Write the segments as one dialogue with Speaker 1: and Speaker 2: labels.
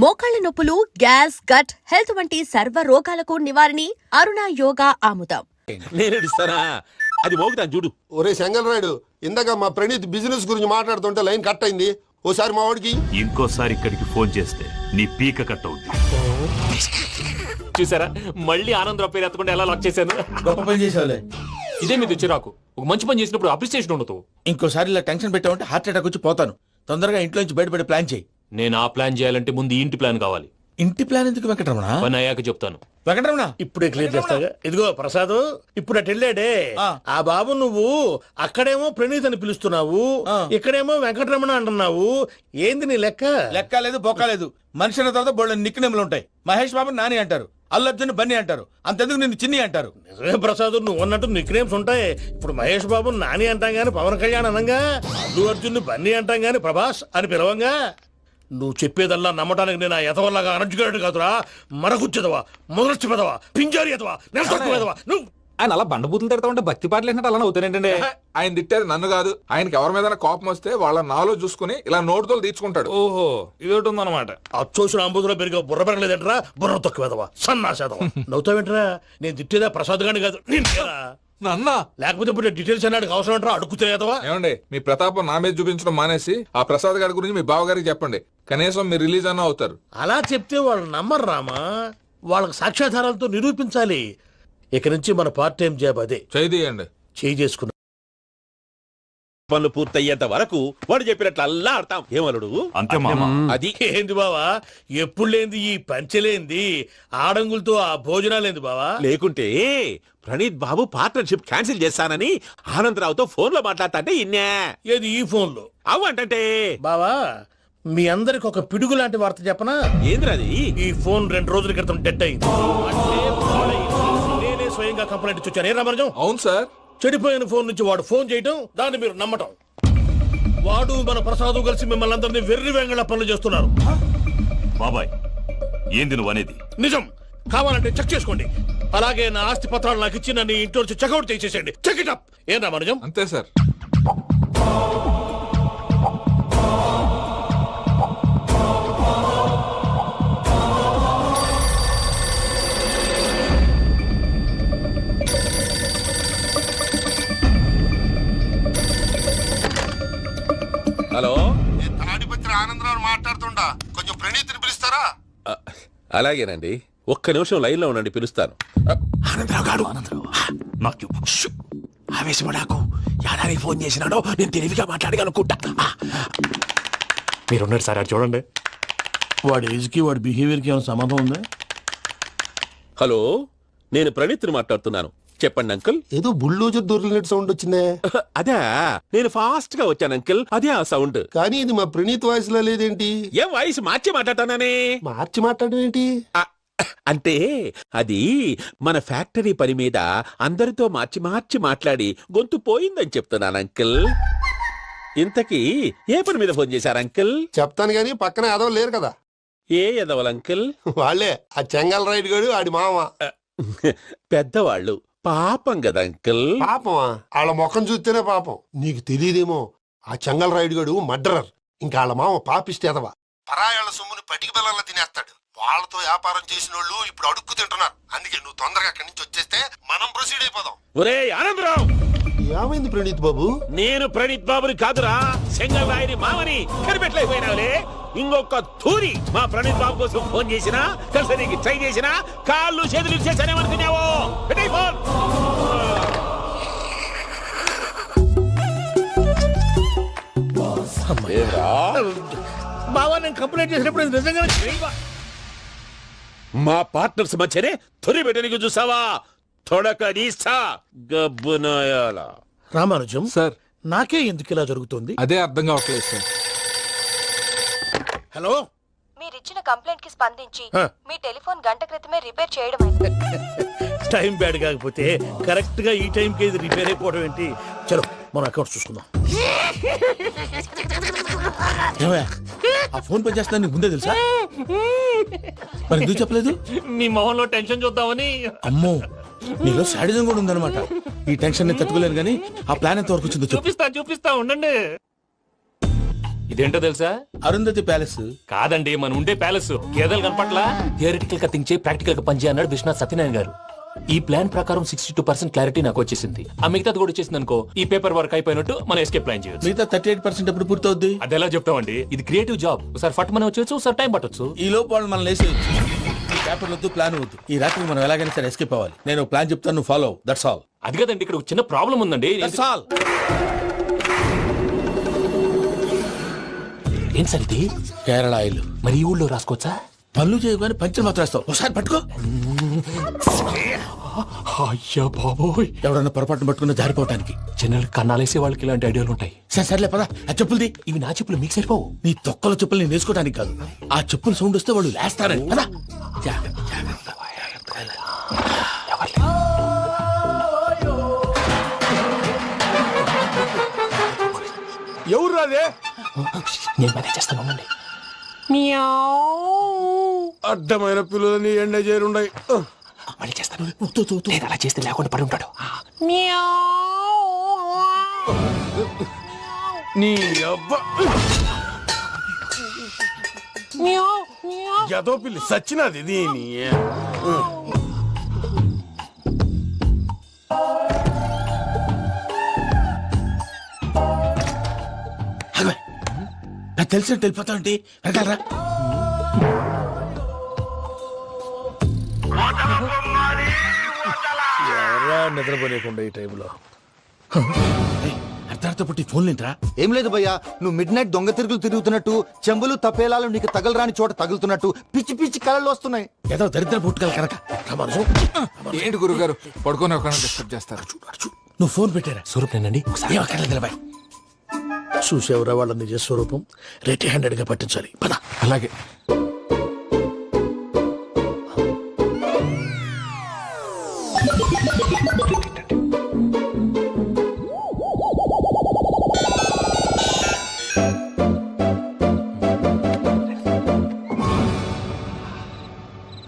Speaker 1: మోకాళ్ల నొప్పులు, gas, gut health వంటి సర్వ రోగాలకు నివారణి అరుణ యోగా ఆముదం.
Speaker 2: నేను ఇస్తానా? అది మోగుతాను చూడు.
Speaker 3: ఒరే సెంగల్ రాయుడు, ఇందాక మా ప్రణీత్ బిజినెస్ గురించి మాట్లాడుతుంటే లైన్ కట్ అయింది. ఓసారి మా వాడికి
Speaker 4: ఇంకోసారి ఇక్కడికి ఫోన్ చేస్తే నీ పీక కట్ అవుతుంది.
Speaker 2: చూసారా, మళ్ళీ ఆనందరావు పేరు ఎత్తకుండా ఎలా లాక్ చేశాను.
Speaker 5: గొప్ప పని చేసేవాళ్ళే.
Speaker 2: ఇదే మీద చిరాకు. ఒక మంచి పని చేసినప్పుడు అప్రిసియేషన్ ఉండదు.
Speaker 5: ఇంకోసారి ఇలా టెన్షన్ పెట్టామంటే హార్ట్ అటాక్ వచ్చి పోతాను. తొందరగా ఇంట్లో నుంచి బయటపడే ప్లాన్ చేయి.
Speaker 2: నేను ఆ ప్లాన్ చేయాలంటే ముందు ఈ ఇంటి ప్లాన్ కావాలి.
Speaker 5: ఇంటి ప్లాన్ ఎందుకు వెంకటరమణ?
Speaker 2: పని అయ్యాక చెప్తాను.
Speaker 5: వెంకటరమణ
Speaker 6: ఇప్పుడే క్లియర్ చేస్తాగా. ఇదిగో ప్రసాద్, ఇప్పుడు అటు వెళ్ళాడే ఆ బాబు, నువ్వు అక్కడేమో ప్రణీత్ అని పిలుస్తున్నావు, ఇక్కడేమో వెంకటరమణ అంటున్నావు. ఏంది నీ లెక్క?
Speaker 5: లెక్క లేదు, బొక్క లేదు. మనిషి అన్న తర్వాత బోళ్ళ నిక్నెములు ఉంటాయి. మహేష్ బాబు నాని అంటారు, అల్లు అర్జున్ బన్నీ అంటారు, అంతెందుకు నిన్ను చిన్ని అంటారు.
Speaker 6: నిజమే ప్రసాద్, నువ్వు అన్నట్టు నిక్ నేమ్స్ ఉంటాయి. ఇప్పుడు మహేష్ బాబు నాని అంటాం గాని పవన్ కళ్యాణ్ అనంగా, అల్లు అర్జున్ బన్నీ అంటాం గాని ప్రభాస్ అని పిలవంగా. నువ్వు చెప్పేదల్లా నమ్మటానికి నేను ఆ ఎతవల్లాగా అనర్జుకేటెడ్ కాదురా. మరగుచ్చదవా, మొదలచ్చి పెదవా, పింజారి ఎదవా, నెలసొక్కుదవా నువ్వు.
Speaker 7: ఆయన అలా బండబూతులు తిడతా ఉంటే భక్తి పాటలు ఏంటంటే అలా అవుతానంటే.
Speaker 8: ఆయన తిట్టేది నన్ను కాదు. ఆయనకి ఎవరి మీద కోపం వస్తే వాళ్ళ నాలో చూసుకుని ఇలా నోటుతో తీర్చుకుంటాడు.
Speaker 7: ఓహో, ఇదొకటి ఉందన్నమాట.
Speaker 6: అచ్చోసిన అంబుధులో పెరిగే బుర్ర పెరగలేదంటరా, బుర్ర తొక్కువేదవా, సన్నాసేదవా. నవ్వుతావేంటరా? నేను తిట్టేదా ప్రసాద్ గాని కాదు, నిన్నేరా.
Speaker 8: నన్న
Speaker 6: లేకపోతే ఇప్పుడు డీటెయిల్స్ అన్నాడు అవసరం అంటారా? అడుగుతాయేదవా.
Speaker 8: ఏమండి, మీ ప్రతాపం నా మీద చూపించడం మానేసి ఆ ప్రసాద్ గారి గురించి మీ బావగారికి చెప్పండి. కనీసం మీరు రిలీజ్ అన్న అవుతారు.
Speaker 6: అలా చెప్తే వాళ్ళు నమ్మరు రామా. వాళ్ళకి సాక్ష్యాధారాలతో నిరూపించాలి. ఇక నుంచి మన పార్ట్ టైం జాబ్ అదే.
Speaker 8: చేయండి.
Speaker 6: చేయి చేసుకున్నా
Speaker 2: పనులు పూర్తయ్యేంత వరకు వాడు చెప్పినట్లు అల్లా ఆడతాం. ఏమలుడు
Speaker 4: అంతే మామ.
Speaker 2: అది
Speaker 6: ఏంది బావా, ఎప్పుడు లేంది ఈ పంచలేంది, ఆడంగులతో ఆ భోజనాలేంది బావా.
Speaker 2: లేకుంటే ప్రణీత్ బాబు పార్ట్నర్షిప్ క్యాన్సిల్ చేస్తానని ఆనందరావుతో ఫోన్ లో మాట్లాడతాంటే ఇన్నే.
Speaker 6: ఏది ఈ ఫోన్ లో?
Speaker 2: అవ్వంటే
Speaker 6: బావా, మీ అందరికి ఒక పిడుగు లాంటి వార్త చెప్పనా?
Speaker 2: ఏంద్రది?
Speaker 6: ఈ ఫోన్ 2 రోజుల క్రితం డెడ్ అయింది. అంటే పాడైంది. నేనే స్వయంగా కంప్లైంట్ ఇచ్చి వచ్చాను. ఏ రామరాజం?
Speaker 8: అవును సార్.
Speaker 6: చెడిపోయిన ఫోన్ నుంచి వాడు ఫోన్ చేయటం, దాన్ని మీరు నమ్మటం. వాడు మన ప్రసాదు కలిసి మిమ్మల్ని అందరినీ వెర్రి వెంగళ పనులు చేస్తున్నారు.
Speaker 4: బాబాయ్, ఏంది నువ్వు అనేది?
Speaker 6: నిజం. కావాలంటే చెక్ చేసుకోండి. అలాగే నా ఆస్తి పత్రాలు నాకు ఇచ్చి నన్ను ఇంట్లో నుంచి చెక్అౌట్ చేసేసండి. Check it up. ఏం రామరాజం?
Speaker 8: అంతే సార్.
Speaker 2: హలో,
Speaker 3: తాడిపత్రి ఆనందరావు మాట్లాడుతుండా, కొంచెం ప్రణీత్ని పిలుస్తారా?
Speaker 2: అలాగేనండి. ఒక్క నిమిషం లైన్ లో ఉండండి, పిలుస్తాను.
Speaker 5: ఆనందరావు గాడు
Speaker 4: నాకు
Speaker 5: ఆవేశపడాకు. యాదానికి ఫోన్ చేసినాడో నేను తెలివిగా మాట్లాడగలనుకుంటా.
Speaker 2: మీరున్నారు సార్, చూడండి.
Speaker 6: వాడి ఏజ్ కి వాడి బిహేవియర్ కి ఏమైనా సంబంధం ఉందా?
Speaker 2: హలో, నేను ప్రణీత్ని మాట్లాడుతున్నాను. చెప్పండి అంకుల్.
Speaker 3: ఏదో బుల్డోజర్ దొరికినట్టు సౌండ్ వచ్చిందే.
Speaker 2: అదే, నేను ఫాస్ట్ గా వచ్చాను అంకుల్. అదే ఆ సౌండ్.
Speaker 3: కానీ ఇది మా ప్రణీత్ వాయిస్ లో లేదేంటి?
Speaker 2: ఏం వాయిస్ మార్చి మాట్లాడతానని?
Speaker 3: మార్చి మాట్లాడడం ఏంటి?
Speaker 2: అంటే అది మన ఫ్యాక్టరీ పని మీద అందరితో మార్చి మార్చి మాట్లాడి గొంతు పోయిందని చెప్తున్నాను అంకుల్. ఇంతకీ ఏ పని మీద ఫోన్ చేశారు అంకుల్?
Speaker 3: చెప్తాను గానీ పక్కన ఏదో లేరు కదా.
Speaker 2: ఏ ఎదవల్ అంకుల్?
Speaker 3: వాళ్ళే ఆ చెంగల్ రైడ్ గడు, ఆడి మామ.
Speaker 2: పెద్దవాళ్ళు, పాపం కదా అంకుల్.
Speaker 3: పాపమా? వాళ్ళ ముఖం చూస్తేనే పాపం. నీకు తెలియదేమో, ఆ చెంగల్ రైడ్ గడు మర్డరర్. ఇంకా వాళ్ళ మామ పాపిస్తే ఎదవా. పరాయాళ్ళ సొమ్ముని పటికి బెల్లంలో తినేస్తాడు. వాళ్ళతో వ్యాపారం చేసిన వాళ్ళు ఇప్పుడు అడుక్కు తింటున్నారు. అందుకే నువ్వు తొందరగా అక్కడి నుంచి వచ్చేస్తే మనం ప్రొసీడ్ అయిపోదాం.
Speaker 2: ఒరే ఆనందరావు,
Speaker 3: ఏమైంది ప్రణీత్ బాబు?
Speaker 2: నేను ప్రణీత్ బాబుని కాదురా, సెంగల్ రాయని మామని. కనిపెట్టలేకపోయినావులే. ఇంకొక తూరి మా ప్రణీత్ బాబు కోసం ఫోన్ చేసినా, కలిసి నీకు ట్రై చేసినా, కాళ్ళు చేతులు ఇచ్చేసానేమనుకున్నావు. పెట్టేయ్ ఫోన్.
Speaker 6: బావా, నేను కంప్లైంట్ చేసినప్పుడు ఇది నిజంగా
Speaker 2: మా పార్ట్నర్స్ మధ్యనే తొలి పెట్టడానికి చూసావా? తొడక నీస్తా గబ్బునాయాల.
Speaker 6: రామానుజం
Speaker 8: సార్,
Speaker 6: నాకే ఎందుకు ఇలా జరుగుతుంది?
Speaker 8: అదే అర్థం కావట్లేదు సార్.
Speaker 6: హలో,
Speaker 9: మీరిచ్చిన కంప్లైంట్ కి స్పందించి
Speaker 6: ఆ.
Speaker 9: మీ టెలిఫోన్ గంట క్రితమే రిపేర్ చేయడం అయింది.
Speaker 6: టైం బ్యాడ్ కాకపోతే కరెక్ట్ గా ఈ టైం కి ఇది రిపేర్ అయిపోవడం ఏంటి? చలో మన అకౌంట్ చూసుకుందాం.
Speaker 5: ఏమయ్య, ఆ ఫోన్ పని చేస్తున్నా నీకు ముందే తెలుసా? మరి ఎందుకు చెప్పలేదు?
Speaker 2: మీ మొహంలో టెన్షన్ చూద్దామని.
Speaker 5: అమ్మో, నీలో శాడిజం కూడా ఉందన్నమాట. ఈ టెన్షన్ ని తట్టుకోలేను కానీ ఆ ప్లాన్ ఎంత వరకు వచ్చిందో చెప్పు.
Speaker 2: చూపిస్తా ఉండండి.
Speaker 7: ఇదేంటో తెలుసా?
Speaker 5: అరుంధతి ప్యాలెస్.
Speaker 7: కాదండి, మన ఉండే ప్యాలెస్. గేదెలు కనపట్లా? థియరిటికల్ గా థింక్ చేయి, ప్రాక్టికల్ గా పనిచేయ అన్నాడు విశ్వనాథ్ సత్యనారాయణ గారు. ఈ ప్లాన్ ప్రకారం 62% క్లారిటీ నాకు వచ్చేసింది. ఆ మిగతాది కూడా వచ్చేసింది అనుకో, ఈ పేపర్ వర్క్ అయిపోయినట్టు మనం ఎస్కేప్ ప్లాన్ చేయొచ్చు.
Speaker 5: మిగతా 38% ఎప్పుడు పూర్తవుద్ది?
Speaker 7: అది ఎలా చెప్తామండి, ఇది క్రియేటివ్ జాబ్. ఒకసారి ఫట్ మనం వచ్చేచ్చు, ఒకసారి టైం పట్టొచ్చు.
Speaker 5: ఈ లోపు వాళ్ళు మనం లేసేయచ్చు. ఈ పేపర్ వద్దు, ప్లాన్ వద్దు. ఈ రాత్రికి మనం ఎలాగైనా సరే ఎస్కేప్ అవ్వాలి. నేను ప్లాన్ చెప్తాను, నువ్వు ఫాలో. That's all.
Speaker 7: అది కదండి, ఇక్కడ ఒక చిన్న ప్రాబ్లం ఉందండి.
Speaker 5: That's all.
Speaker 7: ఏం సార్ ఇది?
Speaker 5: కేరళ ఆయిల్.
Speaker 7: మరి ఈ ఊళ్ళో రాసుకోవచ్చా?
Speaker 5: పనులు చేయగానే పంచర్ మాత్రం వేస్తావు. ఒకసారి పట్టుకో.
Speaker 7: అయ్యా బాబోయ్,
Speaker 5: ఎవడన్నా పొరపాటున పట్టుకున్న జారిపోవటానికి.
Speaker 7: జనరల్ కన్నాలేసే వాళ్ళకి ఇలాంటి ఐడియాలు ఉంటాయి.
Speaker 5: సర్లే పదా, ఆ చెప్పులది.
Speaker 7: ఇవి నా చెప్పులు మీకు సరిపోవు.
Speaker 5: నీ తొక్కల చెప్పులు నేను వేసుకోవడానికి కాదు, ఆ చెప్పులు సౌండ్ వస్తే వాళ్ళు లేస్తారని. పదా.
Speaker 6: ఎవరు రాదే?
Speaker 7: నేను మేనేజ్ చేస్తాను, ఉండండి.
Speaker 6: అడ్డమైన పిల్లలని ఎండ చేరుండయి.
Speaker 7: మళ్ళీ చేస్తాను. లేదు, అలా చేస్తే లేకుండా పడి ఉంటాడు.
Speaker 6: నీ అబ్బ ఎదో పిల్లి సచ్చినది దీని.
Speaker 5: నాకు తెలిసినట్టు వెళ్ళిపోతా ఉంటే వెనకాలరా.
Speaker 6: ఎవరా నిద్రపోలేకుండా ఈ టైంలో?
Speaker 5: అర్ధార్థ పుట్టి ఫోన్ లేంట్రా.
Speaker 10: ఏం లేదు భయ్యా, నువ్వు మిడ్ నైట్ దొంగ తిరుగులు తిరుగుతున్నట్టు, చెంబులు తపేలాలు నీకు తగలరాని చోట తగులుతున్నట్టు పిచ్చి పిచ్చి కళలు వస్తున్నాయి.
Speaker 5: ఏదో దరిద్ర పుట్టుకల కనుక.
Speaker 8: ఏంటి గురుగారు పడుకొని ఒక డిస్టర్బ్ చేస్తారు?
Speaker 5: నువ్వు ఫోన్ పెట్టారా?
Speaker 7: స్వరూప్ నేనండి. ఒకసారి
Speaker 5: నిలబాయ్. చూసేవరా వాళ్ళ నిజ స్వరూపం. రెట్టి హ్యాండెడ్ గా పట్టించాలి. పద.
Speaker 8: అలాగే.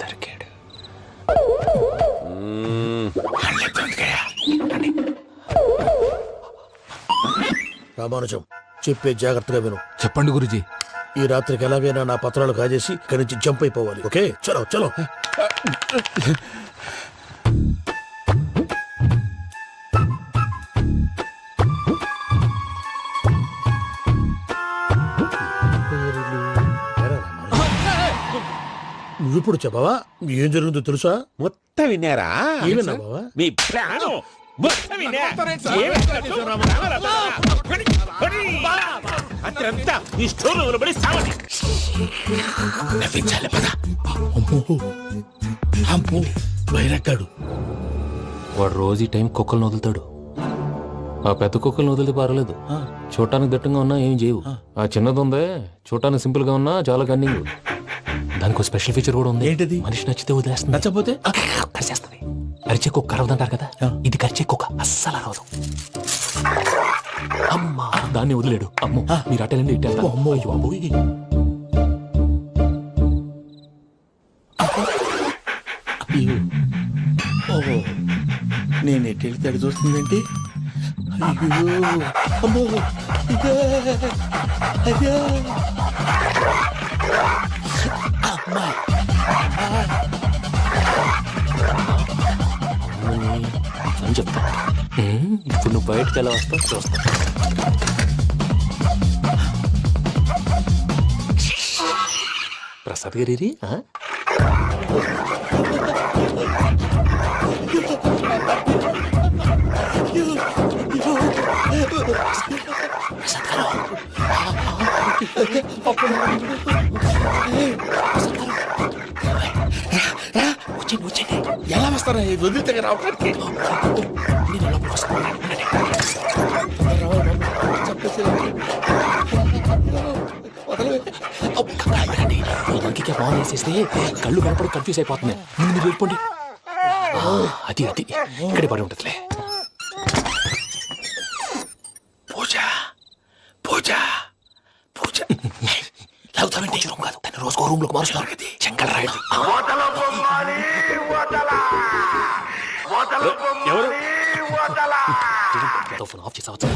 Speaker 7: దొరికాడు.
Speaker 6: రామానుజం, చెప్పే జాగ్రత్తగా విను.
Speaker 8: చెప్పండి గురుజీ.
Speaker 6: ఈ రాత్రికి ఎలాగైనా నా పత్రాలు కాజేసి ఇక్కడి నుంచి జంప్ అయిపోవాలి. ఓకే, చలో చలో. నువ్విప్పుడు చెప్పవా ఏం జరుగుతుందో తెలుసా?
Speaker 2: మొత్తం విన్నారా?
Speaker 6: ఏమన్నా బావా?
Speaker 2: మీ ప్లాను మొత్తం విన్నా? అత్రంతా ఈ స్టోర్ రూమ్ లో పడి సావని.
Speaker 5: నవ్వించాలి. పద. అమ్మో బైరక్కాడు.
Speaker 7: వాడు రోజు ఈ టైం కుక్కలను వదులుతాడు. ఆ పెద్ద కుక్కలను వదిలితే పర్లేదు, చూడటానికి దట్టంగా ఉన్నా ఏం చేయవు. ఆ చిన్నది ఉందే, చూడటానికి సింపుల్ గా ఉన్నా చాలా కన్నింగ్. దానికి ఒక స్పెషల్ ఫీచర్ కూడా ఉంది.
Speaker 5: ఏంటిది?
Speaker 7: మనిషి నచ్చితే వదిలేస్తుంది,
Speaker 5: నచ్చపోతే
Speaker 7: కరిచేస్తుంది. అరిచే కుక్క అరవదంటారు కదా, ఇది కరిచే కుక్క అస్సలు అరవదు. అమ్మా, దాన్ని వదిలేడు. అమ్మో, మీరు అటెండి ఇటు. అమ్మో, అయ్యో.
Speaker 5: ఓహో, నేను ఎటు వెళ్తే అటు చూస్తుందేంటి? అయ్యో, అమ్మో, అయ్యో, అమ్మా.
Speaker 7: అని చెప్తా. ఇప్పుడు నువ్వు బయటకు ఎలా వస్తావు చూస్తా. ప్రసాద్ గారి
Speaker 5: వచ్చండి. ఎలా వస్తారా? వదిలితే రావడానికి
Speaker 7: ఫోన్ వేసేస్తే కళ్ళు కనపడి కన్ఫ్యూజ్ అయిపోతున్నాయి. ముందు మీరు వెళ్ళిపోండి. అది అది ఇక్కడే పడి ఉంటుందిలే.
Speaker 5: పూజ పూజ పూజ అవుతామంటే రూమ్ కాదు, తన రోజుకో రూమ్ లోకి మారుస్తున్నారు కదా. శంకర్ రాయుడు
Speaker 7: ఫోన్ ఆఫ్ చేసావచ్చు.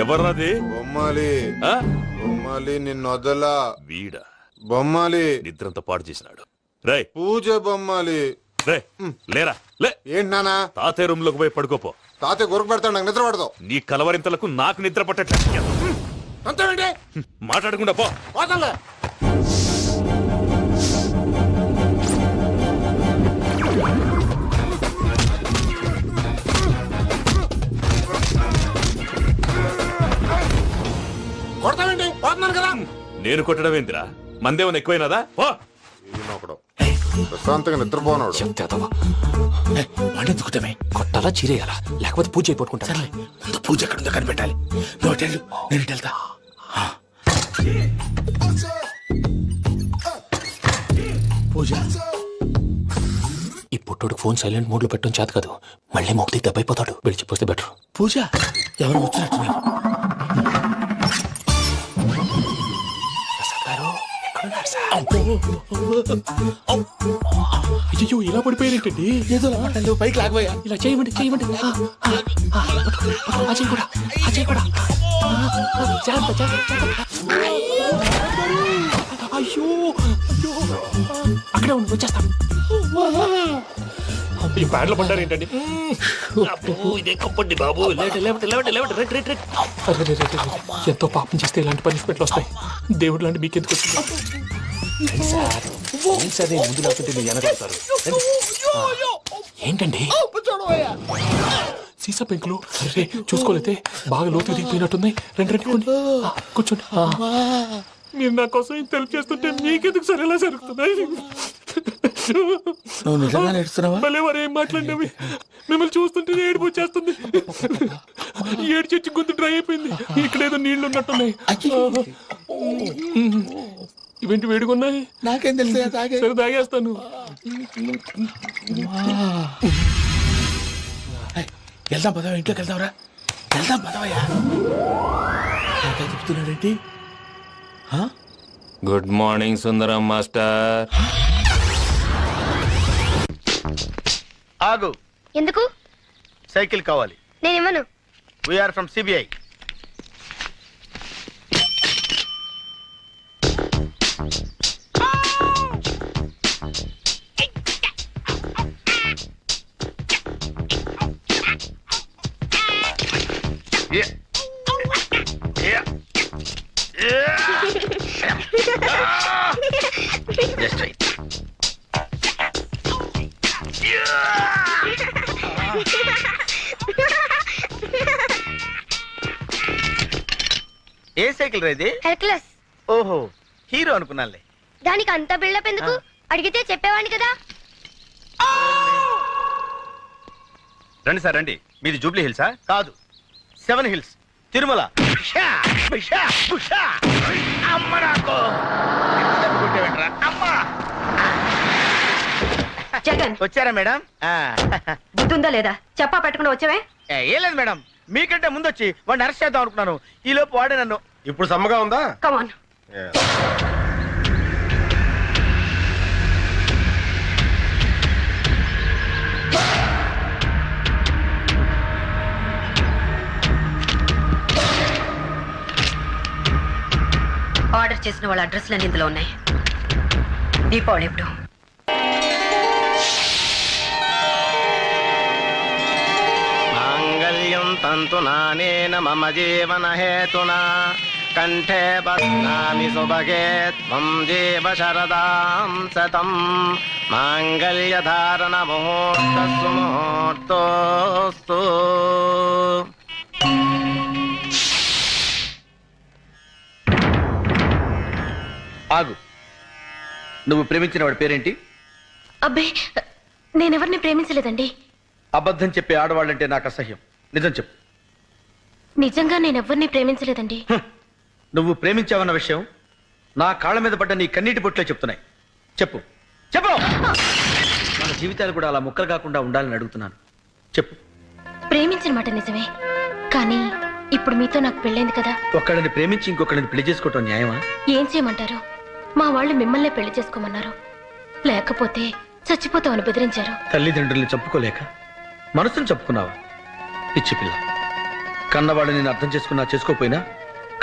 Speaker 4: ఎవర్రాది
Speaker 11: బొమ్మాలి
Speaker 4: ఆ?
Speaker 11: బొమ్మాలి నిన్ను వదలా
Speaker 4: వీడా
Speaker 11: బొమ్మాలి
Speaker 4: నిద్రంతా పాడు చేసినాడు. రేయ్
Speaker 11: పూజ బొమ్మాలి
Speaker 4: రే లేరా లే.
Speaker 11: ఏంటి నానా
Speaker 4: తాతయ్య రూమ్ లోకి పోయి పడుకోపో.
Speaker 11: తాతయ్య గురకు పెడతాడు నాకు నిద్ర పడతావు
Speaker 4: నీ కలవరింతలకు నాకు నిద్ర పట్టట్లేదు.
Speaker 11: అంతేంటి
Speaker 4: మాట్లాడకుండా పో.
Speaker 11: పోతాలే కొడతావేంటి పోతున్నాను కదా
Speaker 4: నేను కొట్టడం ఏందిరా? మందేమన్నా ఎక్కువైనదా? పో.
Speaker 11: ఈయనొకడు ప్రశాంతంగా నిద్రపోనాడు
Speaker 5: వాడెందుకుంటామే కొట్టాలా చీరేయాలా లేకపోతే పూజ అయిపోట్టుకుంటా. సరే ముందు పూజ ఎక్కడుందో కనిపెట్టాలి. నువ్వు అటు వెళ్ళు, నేను ఇటు వెళ్తా. పూజ ఈ పుట్టుడికి ఫోన్ సైలెంట్ మోడ్ లో పెట్టడం చేత కాదు. మళ్ళీ మొక్కి దెబ్బైపోతాడు. విడిచిపోతే బెటర్. పూజ ఎవరు వచ్చినట్టు అయ్యో ఇలా పడిపోయారేంటండి? ఏదో పైకి లాగబోయా. ఇలా చేయమండి చేయమండి. అజయ్ కూడా అజయ్ కూడా జాగ్రత్త జాగ్రత్త. అయ్యో అయ్యో అక్కడే ఉండి వచ్చేస్తాం. ఈ బ్యాడ్లో పడ్డారు ఏంటండి? ఇదే కప్పండి బాబు. ఎంతో పాపం చేస్తే ఇలాంటి పనిష్మెంట్లు వస్తాయి. దేవుడు లాంటి మీకెందుకు వచ్చింది సార్? ముందు లేకుంటే మీరు వెనకాడతారు. ఏంటండి సీసా పెంకులు? అరే చూసుకోలేతే బాగా లోతు దిగిపోయినట్టున్నాయి. రెండు రెండు కొన్ని కూర్చోండి. మీరు నా కోసం ఇంత హెల్ప్ చేస్తుంటే మీకెందుకు సరే ఎలా జరుగుతున్నాయి? నువ్వు నిజంగా నేర్చుతున్నావా? మళ్ళీ వారు ఏం మాట్లాడినవి మిమ్మల్ని చూస్తుంటే ఏడుపు వచ్చేస్తుంది. ఏడు చెట్టు గొంతు డ్రై అయిపోయింది. ఇక్కడ ఏదో నీళ్లు ఉన్నట్టున్నాయి. ఇవేంటి వేడుకున్నాయి? నాకేం తెలుసు. సరే తాగేస్తాను. వెళ్దాం పదవా, ఇంట్లోకి వెళ్దాంరా. వెళ్దాం పదవయ్యా. చెప్తున్నాడేంటి?
Speaker 7: Good morning Sundaram master.
Speaker 5: ఆగు.
Speaker 9: ఎందుకు?
Speaker 5: సైకిల్ కావాలి.
Speaker 9: నేనేమను?
Speaker 5: We are from CBI. Just right. ఏ సైకిల్ రైది?
Speaker 9: హెర్క్యులస్.
Speaker 5: ఓహో హీరో అనుకున్నానులే.
Speaker 9: దానికి అంత బిల్డప్ ఎందుకు? అడిగితే చెప్పేవాడిని కదా.
Speaker 5: రండి సార్ రండి. మీది జూబ్లీ హిల్సా? కాదు, 7 హిల్స్ తిరుమల.
Speaker 9: జగన్
Speaker 5: వచ్చారా మేడం?
Speaker 9: బుద్ధుందా లేదా? చెప్పా పెట్టకుండా వచ్చావే?
Speaker 5: ఏం లేదు మేడం, మీకంటే ముందు వచ్చి వాడిని అరెస్ట్ చేద్దాం అనుకున్నాను. ఈ లోపు వాడే నన్ను.
Speaker 11: ఇప్పుడు సమ్మగా ఉందా?
Speaker 9: కమాన్. ఆర్డర్ చేసిన వాళ్ళ అడ్రస్లన్నీ ఇందులో ఉన్నాయి. దీపావళి ఎప్పుడు?
Speaker 5: మాంగళ్యం తంతు నానేన మమ జీవన హేతునా కంఠే బధ్నామి సుభగే త్వం జీవ శరదాం శతం మాంగళ్య ధారణ ముహూర్తస్సు ముహూర్తోస్తు. ఆగు. నువ్వు ప్రేమించిన వాడి పేరేంటి?
Speaker 9: అబ్బే, నేనెవరిని ప్రేమించలేదండి.
Speaker 5: అబద్ధం చెప్పే ఆడవాళ్ళంటే నాకు అసహ్యం. నిజం చెప్పు.
Speaker 9: నిజంగా నేనెవరిని ప్రేమించలేదండి.
Speaker 5: నువ్వు ప్రేమించావన్న విషయం నా కాళ్ళ మీద పడ్డ నీ కన్నీటి బొట్లే చెప్తున్నాయి. చెప్పు చెప్పు. మన జీవితాలు కూడా అలా ముక్కలు కాకుండా ఉండాలని అడుగుతున్నాను. చెప్పు.
Speaker 9: ప్రేమించిన మాట నిజమే, కానీ ఇప్పుడు మీతో నాకు పెళ్ళైంది కదా.
Speaker 5: ఒక్కడిని ప్రేమించి ఇంకొకడిని పెళ్లి చేసుకోవటం న్యాయమా?
Speaker 9: ఏం చేయమంటారు? మా వాళ్ళు మిమ్మల్నే పెళ్లి చేసుకోమన్నారు. లేకపోతే చచ్చిపోతామని బెదిరించారు.
Speaker 5: తల్లిదండ్రుల్ని చంపుకోలేక మనసును చెప్పుకున్నావా? పిచ్చి పిల్ల. కన్నవాడిని నేను అర్థం చేసుకున్నా చేసుకోపోయినా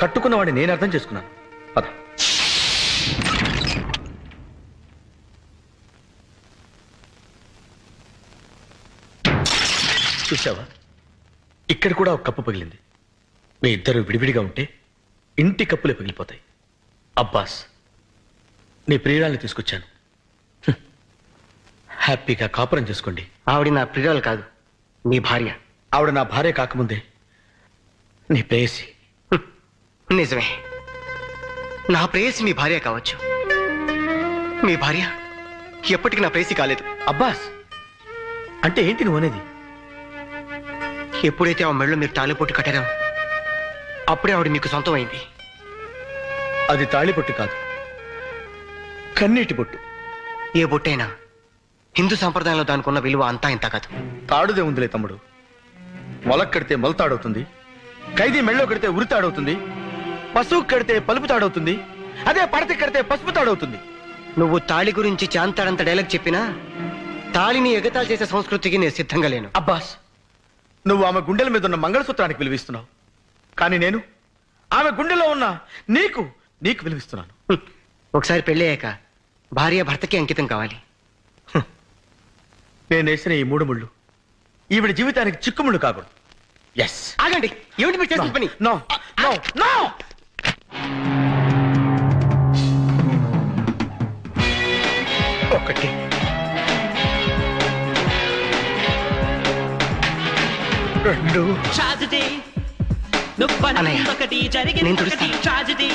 Speaker 5: కట్టుకున్నవాడిని నేను అర్థం చేసుకున్నాను. పద. చూసావా, ఇక్కడ కూడా ఒక కప్పు పగిలింది. మీ ఇద్దరు విడివిడిగా ఉంటే ఇంటి కప్పులే పగిలిపోతాయి. అబ్బాస్, నీ ప్రియురాల్ని తీసుకొచ్చాను. హ్యాపీగా కాపురం చేసుకోండి.
Speaker 10: ఆవిడ నా ప్రియురాలు కాదు, మీ భార్య.
Speaker 5: ఆవిడ నా భార్య కాకముందే నీ ప్రేయసి.
Speaker 10: నిజమే, నా ప్రేయసి మీ భార్య కావచ్చు. మీ భార్య ఎప్పటికీ నా ప్రేయసి కాలేదు.
Speaker 5: అబ్బాస్, అంటే ఏంటి నువ్వు అనేది?
Speaker 10: ఎప్పుడైతే ఆ మెడలో మీరు తాళిపొట్టు కట్టారో అప్పుడే ఆవిడ మీకు సొంతం అయింది.
Speaker 5: అది తాళిబొట్టు కాదు, కన్నీటి బొట్టు.
Speaker 10: ఏ బొట్టైనా హిందూ సంప్రదాయంలో దానికి ఉన్న విలువ అంతా ఇంత కాదు.
Speaker 5: తాడుదే ఉందిలే తమ్ముడు. మొలక్ కడితే మొలతాడవుతుంది, ఖైదీ మెళ్ళో కడితే ఉరితాడవుతుంది, పశువు కడితే పలుపు తాడవుతుంది, అదే పడతి కడితే పసుపు తాడవుతుంది.
Speaker 10: నువ్వు తాళి గురించి చాంతాడంత డైలాగ్ చెప్పినా తాళిని ఎగతాళి చేసే సంస్కృతికి నేను సిద్ధంగా లేను.
Speaker 5: అబ్బాస్, నువ్వు ఆమె గుండెల మీద ఉన్న మంగళసూత్రానికి విలువిస్తున్నావు, కానీ నేను ఆమె గుండెలో ఉన్న నీకు విలువిస్తున్నాను.
Speaker 10: ఒకసారి పెళ్ళయ్యాక భార్య భర్తకి అంకితం కావాలి.
Speaker 5: నేను వేసిన ఈ 3 ముళ్ళు ఈవిడ జీవితానికి చిక్కుముళ్ళు కాకూడదు. ఎస్.
Speaker 10: ఆగండి, ఏమిటి మీరు చేసిన పని?
Speaker 5: No no no. ఒకటి, రెండు.
Speaker 10: అన్నయ్య, నేను తుడుస్తాను.